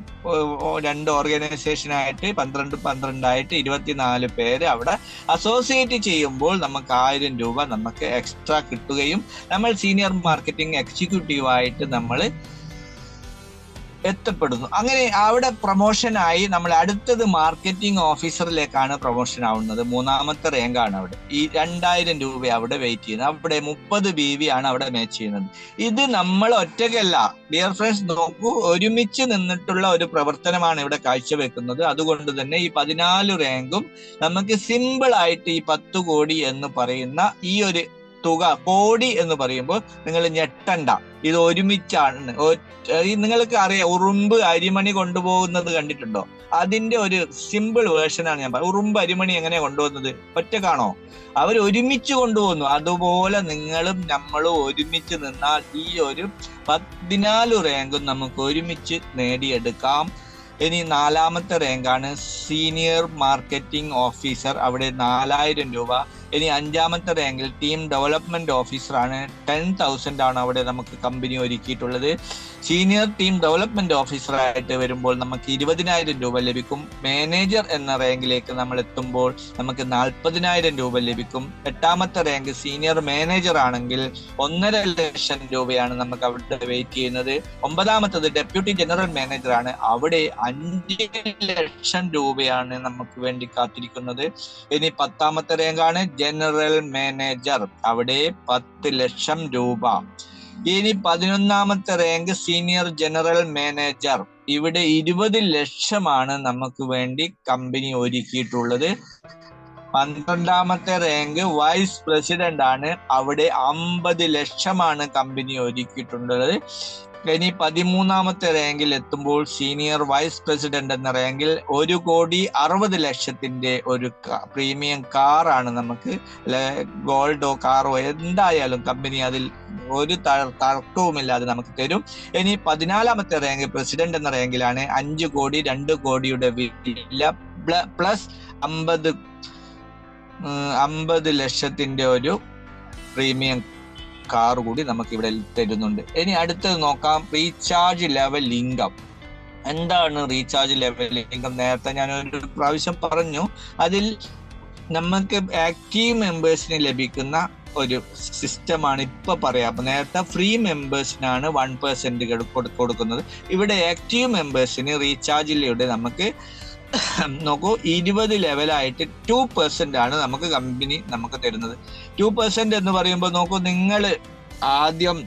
2 ഓർഗനൈസേഷനായിട്ട് 12 ആയിട്ട് 24 പേര് അവിടെ അസോസിയേറ്റ് ചെയ്യുമ്പോൾ നമുക്ക് 1000 രൂപ നമുക്ക് എക്സ്ട്രാ കിട്ടുകയും നമ്മൾ സീനിയർ മാർക്കറ്റിംഗ് എക്സിക്യൂട്ടീവ് ആയിട്ട് നമ്മൾ എത്തപ്പെടുന്നു. അങ്ങനെ അവിടെ പ്രൊമോഷനായി നമ്മൾ അടുത്തത് മാർക്കറ്റിംഗ് ഓഫീസറിലേക്കാണ് പ്രൊമോഷൻ ആവുന്നത്. 3ാമത്തെ റാങ്കാണ് അവിടെ. ഈ 2000 രൂപ അവിടെ വെയിറ്റ് ചെയ്യുന്നത്. അവിടെ 30 BV ആണ് അവിടെ മാച്ച് ചെയ്യുന്നത്. ഇത് നമ്മൾ ഒറ്റയ്ക്കല്ല ഡിയർ ഫ്രണ്ട്സ്, നോക്കൂ, ഒരുമിച്ച് നിന്നിട്ടുള്ള ഒരു പ്രവർത്തനമാണ് ഇവിടെ കാഴ്ചവെക്കുന്നത്. അതുകൊണ്ട് തന്നെ ഈ 14 റാങ്കും നമുക്ക് സിമ്പിൾ ആയിട്ട് ഈ 10 കോടി എന്ന് പറയുന്ന ഈ ഒരു തുക, കോടി എന്ന് പറയുമ്പോൾ നിങ്ങൾ ഞെട്ടണ്ട, ഇത് ഒരുമിച്ചാണ്. നിങ്ങൾക്ക് അറിയാം, ഉറുമ്പ് അരിമണി കൊണ്ടുപോകുന്നത് കണ്ടിട്ടുണ്ടോ? അതിന്റെ ഒരു സിമ്പിൾ വേർഷനാണ് ഞാൻ പറയുന്നത്. ഉറുമ്പ് അരിമണി എങ്ങനെയാ കൊണ്ടുപോകുന്നത്? ഒറ്റക്കാണോ? അവർ ഒരുമിച്ച് കൊണ്ടുപോകുന്നു. അതുപോലെ നിങ്ങളും നമ്മളും ഒരുമിച്ച് നിന്നാൽ ഈ ഒരു 14 റാങ്കും നമുക്ക് ഒരുമിച്ച് നേടിയെടുക്കാം. ഇനി 4ാമത്തെ റാങ്കാണ് സീനിയർ മാർക്കറ്റിംഗ് ഓഫീസർ. അവിടെ 4000 രൂപ. ഇനി 5ാമത്തെ റാങ്കിൽ ടീം ഡെവലപ്മെന്റ് ഓഫീസർ ആണ്. 10,000 ആണ് അവിടെ നമുക്ക് കമ്പനി ഒരുക്കിയിട്ടുള്ളത്. സീനിയർ ടീം ഡെവലപ്മെന്റ് ഓഫീസർ ആയിട്ട് വരുമ്പോൾ നമുക്ക് 20,000 രൂപ ലഭിക്കും. മാനേജർ എന്ന റാങ്കിലേക്ക് നമ്മൾ എത്തുമ്പോൾ നമുക്ക് 40,000 രൂപ ലഭിക്കും. 8ാമത്തെ റാങ്ക് സീനിയർ മാനേജർ ആണെങ്കിൽ 1.5 ലക്ഷം രൂപയാണ് നമുക്ക് അവിടെ വെയിറ്റ് ചെയ്യുന്നത്. 9ാമത്തത് ഡെപ്യൂട്ടി ജനറൽ മാനേജർ ആണ്. അവിടെ 5 ലക്ഷം രൂപയാണ് നമുക്ക് വേണ്ടി കാത്തിരിക്കുന്നത്. ഇനി 10ാമത്തെ റാങ്കാണ് ജനറൽ മാനേജർ. അവിടെ 10 ലക്ഷം രൂപ. ഇനി 11ാമത്തെ റാങ്ക് സീനിയർ ജനറൽ മാനേജർ. ഇവിടെ 20 ലക്ഷമാണ് നമുക്ക് വേണ്ടി കമ്പനി ഒരുക്കിയിട്ടുള്ളത്. 12ാമത്തെ റാങ്ക് വൈസ് പ്രസിഡന്റ് ആണ്. അവിടെ 50 ലക്ഷമാണ് കമ്പനി ഒരുക്കിയിട്ടുള്ളത്. ഇനി 13ാമത്തെ റാങ്കിൽ എത്തുമ്പോൾ സീനിയർ വൈസ് പ്രസിഡന്റ് എന്ന റാങ്കിൽ 1,60,00,000 ഒരു പ്രീമിയം കാറാണ് നമുക്ക്, ഗോൾഡോ കാറോ എന്തായാലും കമ്പനി അതിൽ ഒരു തർക്കവുമില്ലാതെ നമുക്ക് തരും. ഇനി 14ാമത്തെ റാങ്ക് പ്രസിഡന്റ് എന്ന റാങ്കിലാണ്. 5 കോടി 2 കോടിയുടെ വില പ്ലസ് 50 ലക്ഷത്തിന്റെ ഒരു പ്രീമിയം കാർ കൂടി നമുക്ക് ഇവിടെ തരുന്നുണ്ട്. ഇനി അടുത്തത് നോക്കാം, റീചാർജ് ലെവൽ ഇൻകം. എന്താണ് റീചാർജ് ലെവൽ ഇൻകം? നേരത്തെ ഞാൻ ഒരു പ്രാവശ്യം പറഞ്ഞു. അതിൽ നമുക്ക് ആക്റ്റീവ് മെമ്പേഴ്സിന് ലഭിക്കുന്ന ഒരു സിസ്റ്റമാണ് ഇപ്പൊ പറയാം. നേരത്തെ ഫ്രീ മെമ്പേഴ്സിനാണ് 1% കൊടുക്കുന്നത്. ഇവിടെ ആക്റ്റീവ് മെമ്പേഴ്സിന് റീചാർജിലൂടെ നമുക്ക് നോക്കൂ 20 ലെവലായിട്ട് 2% ആണ് നമുക്ക് കമ്പനി നമുക്ക് തരുന്നത്. 2% എന്ന് പറയുമ്പോൾ നോക്കൂ, നിങ്ങൾ ആദ്യം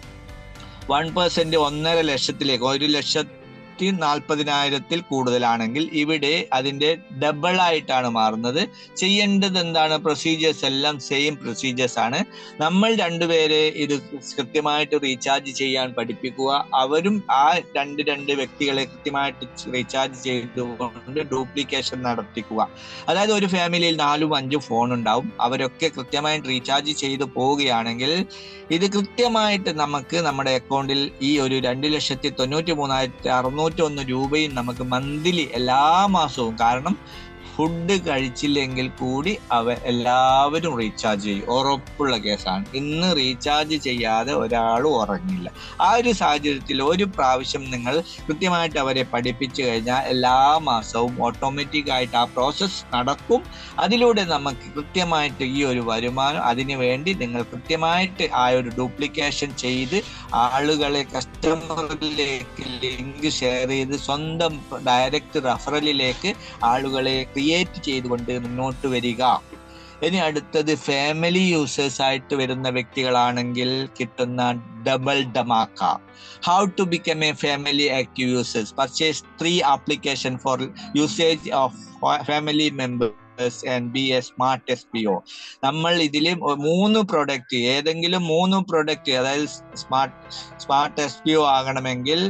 1% 1.5 ലക്ഷത്തിലേക്ക് 1,40,000 കൂടുതലാണെങ്കിൽ ഇവിടെ അതിന്റെ ഡബിൾ ആയിട്ടാണ് മാറുന്നത്. ചെയ്യേണ്ടത് എന്താണ്? പ്രൊസീജിയേഴ്സ് എല്ലാം സെയിം പ്രൊസീജിയേഴ്സ് ആണ്. നമ്മൾ രണ്ടുപേരെ ഇത് കൃത്യമായിട്ട് റീചാർജ് ചെയ്യാൻ പഠിപ്പിക്കുക. അവരും ആ രണ്ട് വ്യക്തികളെ കൃത്യമായിട്ട് റീചാർജ് ചെയ്തുകൊണ്ട് ഡ്യൂപ്ലിക്കേഷൻ നടത്തിക്കുക. അതായത് ഒരു ഫാമിലിയിൽ 4-5 ഫോൺ ഉണ്ടാവും. അവരൊക്കെ കൃത്യമായിട്ട് റീചാർജ് ചെയ്ത് പോവുകയാണെങ്കിൽ ഇത് കൃത്യമായിട്ട് നമുക്ക് നമ്മുടെ അക്കൗണ്ടിൽ ഈ ഒരു 2,93,601 രൂപയും നമുക്ക് മന്ത്ലി എല്ലാ മാസവും, കാരണം ഫുഡ് കഴിച്ചില്ലെങ്കിൽ കൂടി എല്ലാവരും റീചാർജ് ചെയ്യും. ഉറപ്പുള്ള കേസാണ്. ഇന്ന് റീചാർജ് ചെയ്യാതെ ഒരാളും ഉറങ്ങില്ല. ആ ഒരു സാഹചര്യത്തിൽ ഒരു പ്രാവശ്യം നിങ്ങൾ കൃത്യമായിട്ട് അവരെ പഠിപ്പിച്ചു കഴിഞ്ഞാൽ എല്ലാ മാസവും ഓട്ടോമാറ്റിക് ആയിട്ട് ആ പ്രോസസ്സ് നടക്കും. അതിലൂടെ നമുക്ക് കൃത്യമായിട്ട് ഈ ഒരു വരുമാനം, അതിനു വേണ്ടി നിങ്ങൾ കൃത്യമായിട്ട് ആ ഒരു ഡ്യൂപ്ലിക്കേഷൻ ചെയ്ത് ആളുകളെ കസ്റ്റമറിലേക്ക് ലിങ്ക് ഷെയർ ചെയ്ത് സ്വന്തം ഡയറക്റ്റ് റെഫറലിലേക്ക് ആളുകളെ ക്രിയേറ്റ് ചെയ്തുകൊണ്ട് മുന്നോട്ട് വരിക. ഇനി അടുത്തത് ഫാമിലി യൂസേഴ്സ് ആയിട്ട് വരുന്ന വ്യക്തികളാണെങ്കിൽ കിട്ടുന്ന ഡബിൾ ധമാക്ക. How to become a family active users? Purchase 3 application for usage of family members and be a smart SPO. നമ്മൾ ഇതിൽ 3 പ്രൊഡക്റ്റ്, ഏതെങ്കിലും 3 പ്രൊഡക്റ്റ്, അതായത് സ്മാർട്ട് SPO ആകണമെങ്കിൽ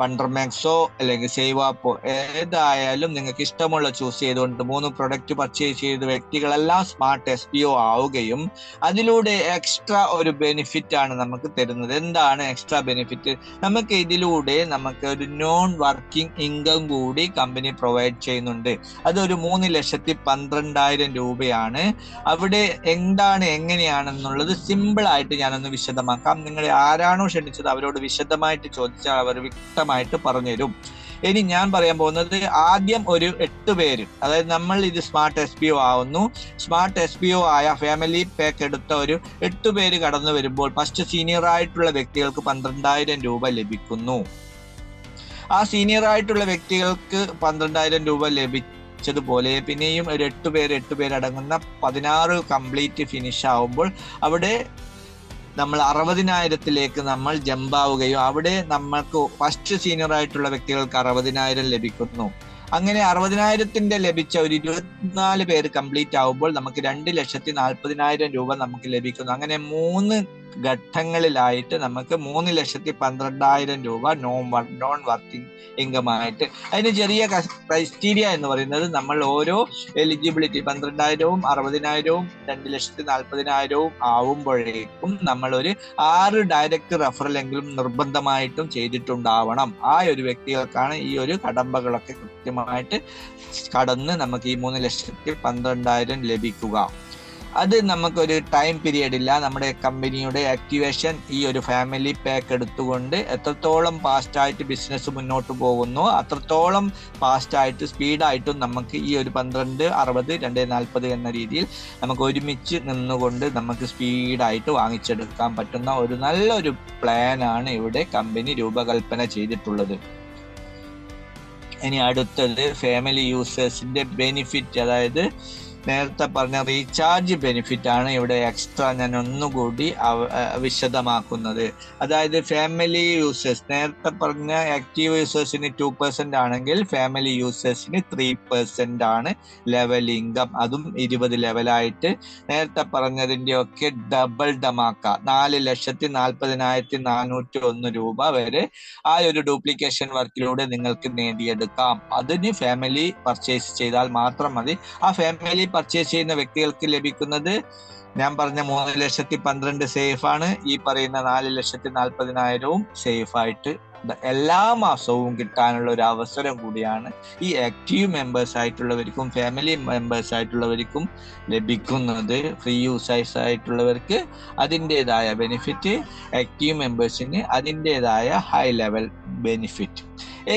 വണ്ടർമാക്സോ അല്ലെങ്കിൽ സേവാപ്പോ ഏതായാലും നിങ്ങൾക്ക് ഇഷ്ടമുള്ള ചൂസ് ചെയ്തുകൊണ്ട് 3 പ്രൊഡക്റ്റ് പർച്ചേസ് ചെയ്ത വ്യക്തികളെല്ലാം സ്മാർട്ട് SPO ആവുകയും അതിലൂടെ എക്സ്ട്രാ ഒരു ബെനിഫിറ്റ് ആണ് നമുക്ക് തരുന്നത്. എന്താണ് എക്സ്ട്രാ ബെനിഫിറ്റ്? നമുക്ക് ഇതിലൂടെ നമുക്ക് ഒരു നോൺ വർക്കിംഗ് ഇൻകം കൂടി കമ്പനി പ്രൊവൈഡ് ചെയ്യുന്നുണ്ട്. അതൊരു 3,12,000 രൂപയാണ്. അവിടെ എന്താണ് എങ്ങനെയാണെന്നുള്ളത് സിമ്പിൾ ആയിട്ട് ഞാനൊന്ന് വിശദമാക്കാം. നിങ്ങളെ ആരാണോ ക്ഷണിച്ചത് അവരോട് വിശദമായിട്ട് ചോദിച്ചാൽ അവർ വ്യക്തമായിട്ട് പറഞ്ഞുതരും. ഇനി ഞാൻ പറയാൻ പോകുന്നത് ആദ്യം ഒരു 8 പേര്, അതായത് നമ്മൾ ഇത് സ്മാർട്ട് SPO ആവുന്നു. സ്മാർട്ട് SPO ആയ ഫാമിലി പാക്ക് എടുത്ത ഒരു 8 പേര് കടന്നു വരുമ്പോൾ ഫസ്റ്റ് സീനിയർ ആയിട്ടുള്ള വ്യക്തികൾക്ക് 12,000 രൂപ ലഭിക്കുന്നു. ആ സീനിയർ ആയിട്ടുള്ള വ്യക്തികൾക്ക് 12,000 രൂപ ലഭിച്ചതുപോലെ പിന്നെയും ഒരു 8 പേര് അടങ്ങുന്ന 16 കംപ്ലീറ്റ് ഫിനിഷ് ആവുമ്പോൾ അവിടെ നമ്മൾ 60,000 നമ്മൾ ജമ്പ് ആവുകയും അവിടെ നമ്മൾക്ക് ഫസ്റ്റ് സീനിയർ ആയിട്ടുള്ള വ്യക്തികൾക്ക് 60,000 ലഭിക്കുന്നു. അങ്ങനെ 60,000 ലഭിച്ച ഒരു 24 പേര് കംപ്ലീറ്റ് ആവുമ്പോൾ നമുക്ക് 2,40,000 രൂപ നമുക്ക് ലഭിക്കുന്നു. അങ്ങനെ 3 ഘട്ടങ്ങളിലായിട്ട് നമുക്ക് 3,12,000 രൂപ നോൺ വർക്കിംഗ് ഇൻകം ആയിട്ട്. അതിന് ചെറിയ ക്രൈറ്റീരിയ എന്ന് പറയുന്നത് നമ്മൾ ഓരോ എലിജിബിലിറ്റി 12,000-ഉം 60,000-ഉം 2,40,000-ഉം ആവുമ്പോഴേക്കും നമ്മൾ ഒരു 6 ഡയറക്റ്റ് റെഫറൽ എങ്കിലും നിർബന്ധമായിട്ടും ചെയ്തിട്ടുണ്ടാവണം. ആ ഒരു വ്യക്തികൾക്കാണ് ഈ ഒരു കടമ്പകളൊക്കെ കൃത്യമായിട്ട് കടന്ന് നമുക്ക് ഈ 3,12,000 ലഭിക്കുക. അത് നമുക്കൊരു ടൈം പീരിയഡ് ഇല്ല. നമ്മുടെ കമ്പനിയുടെ ആക്ടിവേഷൻ ഈ ഒരു ഫാമിലി പാക്ക് എടുത്തുകൊണ്ട് എത്രത്തോളം ഫാസ്റ്റായിട്ട് ബിസിനസ് മുന്നോട്ട് പോകുന്നു അത്രത്തോളം ഫാസ്റ്റായിട്ട് സ്പീഡായിട്ടും നമുക്ക് ഈ ഒരു 12, 60, 240 എന്ന രീതിയിൽ നമുക്ക് ഒരുമിച്ച് നിന്നുകൊണ്ട് നമുക്ക് സ്പീഡായിട്ട് വാങ്ങിച്ചെടുക്കാൻ പറ്റുന്ന ഒരു നല്ലൊരു പ്ലാനാണ് ഇവിടെ കമ്പനി രൂപകൽപ്പന ചെയ്തിട്ടുള്ളത്. ഇനി അടുത്തത് ഫാമിലി യൂസേഴ്സിന്റെ ബെനിഫിറ്റ്, അതായത് നേരത്തെ പറഞ്ഞ റീചാർജ് ബെനിഫിറ്റ് ആണ് ഇവിടെ എക്സ്ട്രാ ഞാൻ ഒന്നുകൂടി വിശദമാക്കുന്നത്. അതായത് ഫാമിലി യൂസേഴ്സ് നേരത്തെ പറഞ്ഞ ആക്റ്റീവ് യൂസേഴ്സിന് 2% ആണെങ്കിൽ ഫാമിലി യൂസേഴ്സിന് 3% ആണ് ലെവൽ ഇൻകം, അതും 20 ലെവലായിട്ട്. നേരത്തെ പറഞ്ഞതിൻ്റെ ഒക്കെ ഡബിൾ ധമാക്ക 4,40,401 രൂപ വരെ ആ ഒരു ഡ്യൂപ്ലിക്കേഷൻ വർക്കിലൂടെ നിങ്ങൾക്ക് നേടിയെടുക്കാം. അതിന് ഫാമിലി പർച്ചേസ് ചെയ്താൽ മാത്രം മതി. ആ ഫാമിലി പർച്ചേസ് ചെയ്യുന്ന വ്യക്തികൾക്ക് ലഭിക്കുന്നത് ഞാൻ പറഞ്ഞ 3,12,000 സേഫ് ആണ്. ഈ പറയുന്ന 4,40,000 സേഫ് ആയിട്ട് എല്ലാ മാസവും കിട്ടാനുള്ള ഒരു അവസരം കൂടിയാണ് ഈ ആക്റ്റീവ് മെമ്പേഴ്സ് ആയിട്ടുള്ളവർക്കും ഫാമിലി മെമ്പേഴ്സ് ആയിട്ടുള്ളവർക്കും ലഭിക്കുന്നത്. ഫ്രീ യൂസേഴ്സ് ആയിട്ടുള്ളവർക്ക് അതിൻ്റെതായ ബെനിഫിറ്റ്, ആക്റ്റീവ് മെമ്പേഴ്സിന് അതിൻ്റെതായ ഹൈ ലെവൽ ബെനിഫിറ്റ്.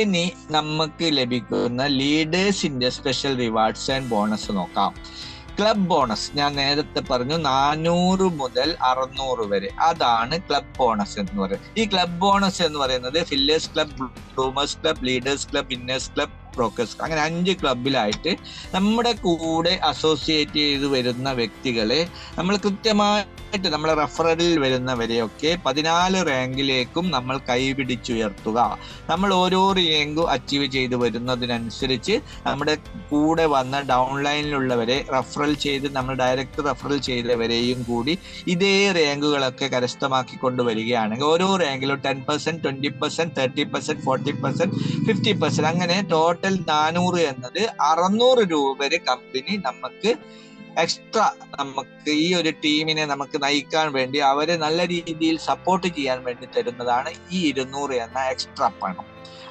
ഇനി നമുക്ക് ലഭിക്കുന്ന ലീഡേഴ്സിന്റെ സ്പെഷ്യൽ റിവാർഡ്സ് ആൻഡ് ബോണസ് നോക്കാം. ക്ലബ് ബോണസ് ഞാൻ നേരത്തെ പറഞ്ഞു 400 മുതൽ 600 വരെ, അതാണ് ക്ലബ് ബോണസ് എന്ന് പറയുന്നത്. ഈ ക്ലബ് ബോണസ് എന്ന് പറയുന്നത് fillers club, bloomers club, leaders club, winners club, brokers, അങ്ങനെ 5 ക്ലബിലായിട്ട് നമ്മുടെ കൂടെ അസോസിയേറ്റ് ചെയ്ത് വരുന്ന വ്യക്തികളെ നമ്മൾ കൃത്യമായിട്ട് നമ്മളെ റെഫറലിൽ വരുന്നവരെയൊക്കെ 14 റാങ്കിലേക്കും നമ്മൾ കൈപിടിച്ചുയർത്തുക. നമ്മൾ ഓരോ റാങ്കും അച്ചീവ് ചെയ്ത് വരുന്നതിനനുസരിച്ച് നമ്മുടെ കൂടെ വന്ന ഡൗൺലൈനിലുള്ളവരെ റെഫറൽ ചെയ്ത് നമ്മൾ ഡയറക്റ്റ് റെഫറൽ ചെയ്തവരെയും കൂടി ഇതേ റാങ്കുകളൊക്കെ കരസ്ഥമാക്കി കൊണ്ടുവരികയാണെങ്കിൽ ഓരോ റാങ്കിലും 10%, 20%, 30%, 40%, 50%, അങ്ങനെ ടോട്ടൽ 400 എന്നത് 600 രൂപ വരെ കമ്പനി നമുക്ക് എക്സ്ട്രാ, നമുക്ക് ഈ ഒരു ടീമിനെ നമുക്ക് നയിക്കാൻ വേണ്ടി അവരെ നല്ല രീതിയിൽ സപ്പോർട്ട് ചെയ്യാൻ വേണ്ടി തരുന്നതാണ് ഈ 200 എന്ന എക്സ്ട്രാ പണം.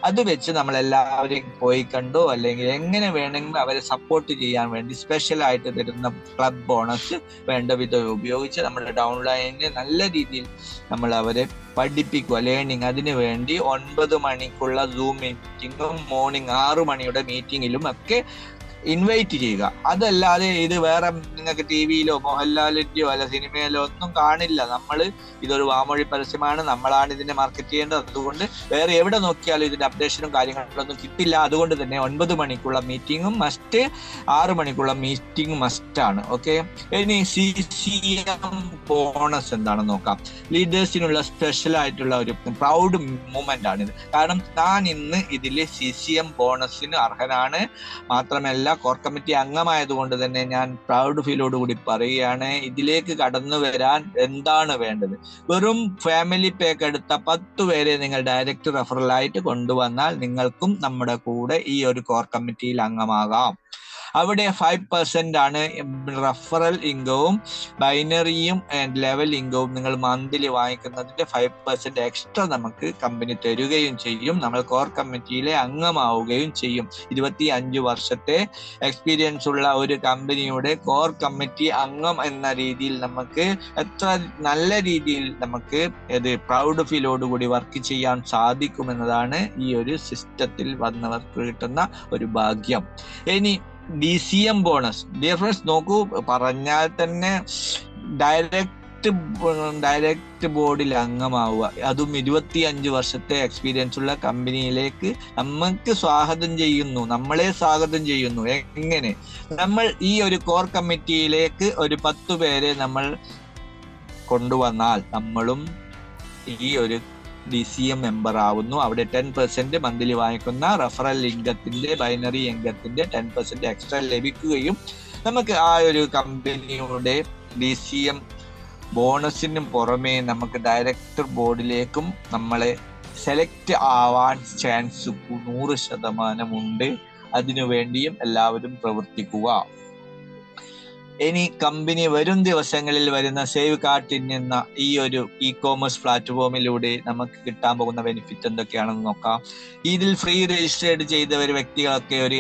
അത് വെച്ച് നമ്മൾ എല്ലാവരെയും പോയി കണ്ടോ അല്ലെങ്കിൽ എങ്ങനെ വേണമെങ്കിലും അവരെ സപ്പോർട്ട് ചെയ്യാൻ വേണ്ടി സ്പെഷ്യൽ ആയിട്ട് തരുന്ന ക്ലബ് ബോണസ് വേണ്ട വിധം ഉപയോഗിച്ച് നമ്മുടെ ഡൗൺലൈനിനെ നല്ല രീതിയിൽ നമ്മൾ അവരെ പഠിപ്പിക്കുക, ലേണിംഗ്. അതിനു വേണ്ടി 9 മണിക്കുള്ള സൂം മീറ്റിങ്ങും മോർണിംഗ് 6 മണിയുടെ മീറ്റിങ്ങിലും ഒക്കെ ഇൻവൈറ്റ് ചെയ്യുക. അതല്ലാതെ ഇത് വേറെ നിങ്ങൾക്ക് ടി വിയിലോ മോഹൻലാലിന്റെയോ അല്ല സിനിമയിലോ ഒന്നും കാണില്ല. നമ്മൾ ഇതൊരു വാമൊഴി പരസ്യമാണ്, നമ്മളാണ് ഇതിനെ മാർക്കറ്റ് ചെയ്യേണ്ടത്. അതുകൊണ്ട് വേറെ എവിടെ നോക്കിയാലും ഇതിന്റെ അപ്ഡേഷനും കാര്യങ്ങളൊന്നും കിട്ടില്ല. അതുകൊണ്ട് തന്നെ 9 മണിക്കുള്ള മീറ്റിങ്ങും മസ്റ്റ്, 6 മണിക്കുള്ള മീറ്റിംഗ് മസ്റ്റ് ആണ്. ഓക്കെ, ഇനി CCM ബോണസ് എന്താണെന്ന് നോക്കാം. ലീഡേഴ്സിനുള്ള സ്പെഷ്യൽ ആയിട്ടുള്ള ഒരു പ്രൗഡ് മൂമെന്റ് ആണിത്. കാരണം ഞാൻ ഇന്ന് ഇതിൽ CCM ബോണസിന് അർഹനാണ്. മാത്രമല്ല കോർ കമ്മിറ്റി അംഗമായതുകൊണ്ട് തന്നെ ഞാൻ പ്രൗഡ് ഫീലോടുകൂടി പറയുകയാണ്, ഇതിലേക്ക് കടന്നു വരാൻ എന്താണ് വേണ്ടത്? വെറും ഫാമിലി പാക്ക് എടുത്ത 10 പേരെ നിങ്ങൾ ഡയറക്റ്റ് റെഫറലായിട്ട് കൊണ്ടുവന്നാൽ നിങ്ങൾക്കും നമ്മുടെ കൂടെ ഈ ഒരു കോർ കമ്മിറ്റിയിൽ അംഗമാകാം. അവിടെ 5% ആണ് റെഫറൽ ഇൻകവും ബൈനറിയും ആൻഡ് ലെവൽ ഇൻകവും നിങ്ങൾ മന്ത്ലി വാങ്ങിക്കുന്നതിന്റെ 5% എക്സ്ട്രാ നമുക്ക് കമ്പനി തരുകയും ചെയ്യും. നമ്മൾ കോർ കമ്മിറ്റിയിലെ അംഗമാവുകയും ചെയ്യും. 25 വർഷത്തെ എക്സ്പീരിയൻസ് ഉള്ള ഒരു കമ്പനിയുടെ കോർ കമ്മിറ്റി അംഗം എന്ന രീതിയിൽ നമുക്ക് എത്ര നല്ല രീതിയിൽ നമുക്ക് ഇത് പ്രൗഡ് ഫീലോടുകൂടി വർക്ക് ചെയ്യാൻ സാധിക്കുമെന്നതാണ് ഈ ഒരു സിസ്റ്റത്തിൽ വന്നവർക്ക് കിട്ടുന്ന ഒരു ഭാഗ്യം. ഇനി DCM ബോണസ്, ഡിയർ ഫ്രണ്ട്സ്, നോക്കൂ, പറഞ്ഞാൽ തന്നെ ഡയറക്റ്റ് ബോർഡിൽ അംഗമാവുക, അതും 25 വർഷത്തെ എക്സ്പീരിയൻസ് ഉള്ള കമ്പനിയിലേക്ക് നമുക്ക് നമ്മളെ സ്വാഗതം ചെയ്യുന്നു. എങ്ങനെ? നമ്മൾ ഈ ഒരു കോർ കമ്മിറ്റിയിലേക്ക് ഒരു 10 പേരെ നമ്മൾ കൊണ്ടുവന്നാൽ നമ്മളും ഈ ഒരു DCM മെമ്പർ ആവുന്നു. അവിടെ 10% മന്ത്ലി വാങ്ങിക്കുന്ന റെഫറൽ ഇൻകത്തിന്റെ, ബൈനറി ഇൻകത്തിന്റെ 10% എക്സ്ട്രാ ലഭിക്കുകയും നമുക്ക് ആ ഒരു കമ്പനിയുടെ DCM ബോണസിനും പുറമെ നമുക്ക് ഡയറക്ടർ ബോർഡിലേക്കും നമ്മളെ സെലക്ട് ആവാൻ ചാൻസ് 100% ഉണ്ട്. അതിനുവേണ്ടിയും എല്ലാവരും പ്രവർത്തിക്കുക. ഇനി കമ്പനി വരും ദിവസങ്ങളിൽ വരുന്ന സേവ് കാർട്ടിൽ നിന്ന് ഈ ഒരു ഇ-കോമേഴ്സ് പ്ലാറ്റ്ഫോമിലൂടെ നമുക്ക് കിട്ടാൻ പോകുന്ന ബെനിഫിറ്റ് എന്തൊക്കെയാണെന്ന് നോക്കാം. ഇതിൽ ഫ്രീ രജിസ്റ്റേർഡ് ചെയ്ത വ്യക്തികളൊക്കെ ഒരു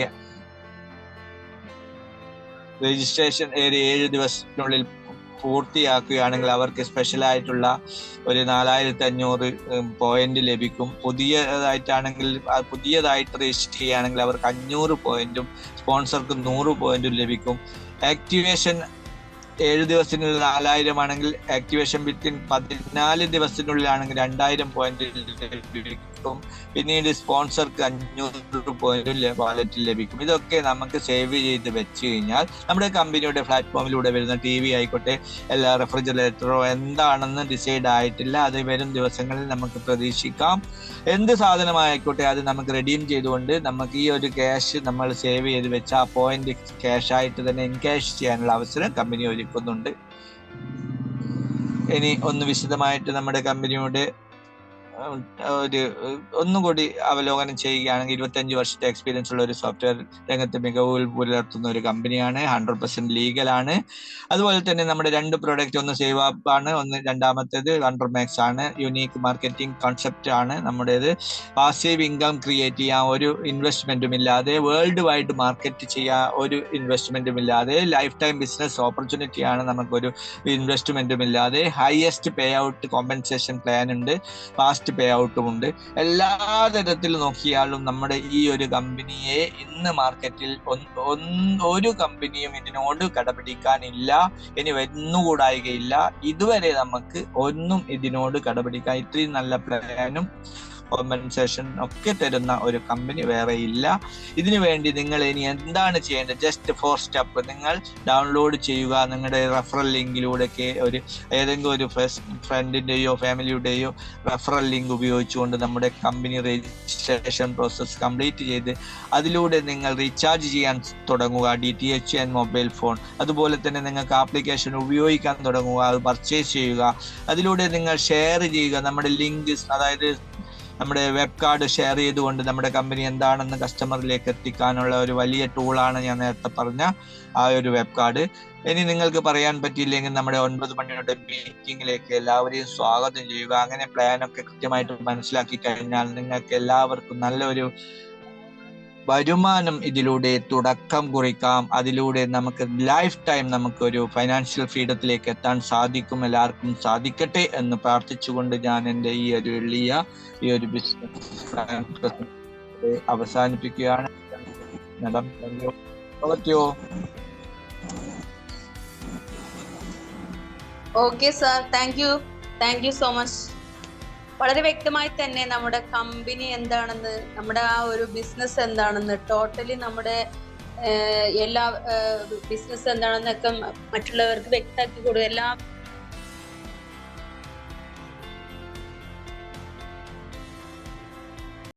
രജിസ്ട്രേഷൻ 7 ദിവസത്തിനുള്ളിൽ പൂർത്തിയാക്കുകയാണെങ്കിൽ അവർക്ക് സ്പെഷ്യൽ ആയിട്ടുള്ള ഒരു 4500 പോയിന്റ് ലഭിക്കും. പുതിയതായിട്ട് രജിസ്റ്റർ ചെയ്യുകയാണെങ്കിൽ അവർക്ക് 500 പോയിന്റും സ്പോൺസർക്ക് 100 പോയിന്റും ലഭിക്കും. ആക്ടിവേഷൻ 7 ദിവസത്തിനുള്ളിൽ 4000 ആണെങ്കിൽ ആക്ടിവേഷൻ വിത്തിൻ 14 ദിവസത്തിനുള്ളിലാണെങ്കിൽ 2000 പോയിന്റ് ലഭിക്കും. പിന്നീട് സ്പോൺസർക്ക് 500 പോയിന്റ് വാലറ്റിൽ ലഭിക്കും. ഇതൊക്കെ നമുക്ക് സേവ് ചെയ്ത് വെച്ച് കഴിഞ്ഞാൽ നമ്മുടെ കമ്പനിയുടെ പ്ലാറ്റ്ഫോമിലൂടെ വരുന്ന TV ആയിക്കോട്ടെ, എല്ലാ റെഫ്രിജറേറ്ററോ എന്താണെന്ന് ഡിസൈഡ് ആയിട്ടില്ല, അത് വരും ദിവസങ്ങളിൽ നമുക്ക് പ്രതീക്ഷിക്കാം. എന്ത് സാധനമായിക്കോട്ടെ അത് നമുക്ക് റെഡീം ചെയ്തുകൊണ്ട് നമുക്ക് ഈ ഒരു ക്യാഷ് നമ്മൾ സേവ് ചെയ്ത് വെച്ച ആ പോയിന്റ് ക്യാഷ് ആയിട്ട് തന്നെ എൻകാഷ് ചെയ്യാനുള്ള അവസരം കമ്പനി ഒരുക്കുന്നുണ്ട്. ഇനി ഒന്ന് വിശദമായിട്ട് നമ്മുടെ കമ്പനിയുടെ ഒരു ഒന്നുകൂടി അവലോകനം ചെയ്യുകയാണെങ്കിൽ 25 വർഷത്തെ എക്സ്പീരിയൻസ് ഉള്ള ഒരു സോഫ്റ്റ്വെയർ രംഗത്ത് മികവ് പുലർത്തുന്ന ഒരു കമ്പനിയാണ്. 100% ലീഗലാണ്. അതുപോലെ തന്നെ നമ്മുടെ 2 പ്രോഡക്റ്റ്, ഒന്ന് സേവ് ആപ്പ് ആണ്, രണ്ടാമത്തേത് വണ്ടർമാക്സ് ആണ്. യുണീക്ക് മാർക്കറ്റിംഗ് കോൺസെപ്റ്റ് ആണ് നമ്മുടേത്. പാസീവ് ഇൻകം ക്രിയേറ്റ് ചെയ്യാൻ ഒരു ഇൻവെസ്റ്റ്മെന്റും ഇല്ലാതെ, വേൾഡ് വൈഡ് മാർക്കറ്റ് ചെയ്യാൻ ഒരു ഇൻവെസ്റ്റ്മെന്റും ഇല്ലാതെ, ലൈഫ് ടൈം ബിസിനസ് ഓപ്പർച്യൂണിറ്റി ആണ്, നമുക്കൊരു ഇൻവെസ്റ്റ്മെന്റും ഇല്ലാതെ, highest pay out compensation plan ഉണ്ട്, ഫാസ്റ്റ് പേ ഔട്ടും ഉണ്ട്. എല്ലാ തരത്തിൽ നോക്കിയാലും നമ്മുടെ ഈ ഒരു കമ്പനിയെ ഇന്ന് മാർക്കറ്റിൽ ഒരു കമ്പനിയും ഇതിനോട് കടപിടിക്കാനില്ല, ഇനി വരുന്നുകൂടായികയില്ല. ഇതുവരെ നമുക്ക് ഒന്നും ഇതിനോട് കടപിടിക്കാൻ, ഇത്രയും നല്ല പ്ലാനും കോമ്പൻസേഷൻ ഒക്കെ തരുന്ന ഒരു കമ്പനി വേറെ ഇല്ല. ഇതിനു വേണ്ടി നിങ്ങൾ ഇനി എന്താണ് ചെയ്യേണ്ടത്? ജസ്റ്റ് 4 സ്റ്റെപ്പ് നിങ്ങൾ ഡൗൺലോഡ് ചെയ്യുക. നിങ്ങളുടെ റെഫറൽ ലിങ്കിലൂടെയൊക്കെ ഏതെങ്കിലും ഒരു ഫ്രണ്ടിൻ്റെയോ ഫാമിലിയുടെയോ റെഫറൽ ലിങ്ക് ഉപയോഗിച്ചുകൊണ്ട് നമ്മുടെ കമ്പനി രജിസ്ട്രേഷൻ പ്രോസസ്സ് കംപ്ലീറ്റ് ചെയ്ത് അതിലൂടെ നിങ്ങൾ റീചാർജ് ചെയ്യാൻ തുടങ്ങുക, DTH ആൻഡ് മൊബൈൽ ഫോൺ. അതുപോലെ തന്നെ നിങ്ങൾക്ക് ആപ്ലിക്കേഷൻ ഉപയോഗിക്കാൻ തുടങ്ങുക, അത് പർച്ചേസ് ചെയ്യുക. അതിലൂടെ നിങ്ങൾ ഷെയർ ചെയ്യുക നമ്മുടെ ലിങ്ക്, അതായത് നമ്മുടെ വെബ് കാർഡ് ഷെയർ ചെയ്തുകൊണ്ട് നമ്മുടെ കമ്പനി എന്താണെന്ന് കസ്റ്റമറിലേക്ക് എത്തിക്കാനുള്ള ഒരു വലിയ ടൂളാണ് ഞാൻ നേരത്തെ പറഞ്ഞ ആ ഒരു വെബ് കാർഡ്. ഇനി നിങ്ങൾക്ക് പറയാൻ പറ്റിയില്ലെങ്കിൽ നമ്മുടെ 9 മണിയുടെ മീറ്റിംഗിലേക്ക് എല്ലാവരെയും സ്വാഗതം ചെയ്യുക. അങ്ങനെ പ്ലാനൊക്കെ കൃത്യമായിട്ട് മനസ്സിലാക്കി കഴിഞ്ഞാൽ നിങ്ങൾക്ക് എല്ലാവർക്കും നല്ലൊരു വരുമാനം ഇതിലൂടെ തുടക്കം കുറിക്കാം. അതിലൂടെ നമുക്ക് ലൈഫ് ടൈം നമുക്കൊരു ഫൈനാൻഷ്യൽ ഫ്രീഡത്തിലേക്ക് എത്താൻ സാധിക്കും. എല്ലാവർക്കും സാധിക്കട്ടെ എന്ന് പ്രാർത്ഥിച്ചുകൊണ്ട് ഞാൻ എൻ്റെ ഈ ഒരു എളിയ ബിസിനസ് അവസാനിപ്പിക്കുകയാണ്. Okay sir, thank you so much. വളരെ വ്യക്തമായി തന്നെ നമ്മുടെ കമ്പനി എന്താണെന്ന്, നമ്മുടെ ആ ഒരു ബിസിനസ് എന്താണെന്ന്, ടോട്ടലി നമ്മുടെ എല്ലാ ബിസിനസ് എന്താണെന്നൊക്കെ മറ്റുള്ളവർക്ക് വ്യക്തമാക്കി കൊടുക്കുക. എല്ലാ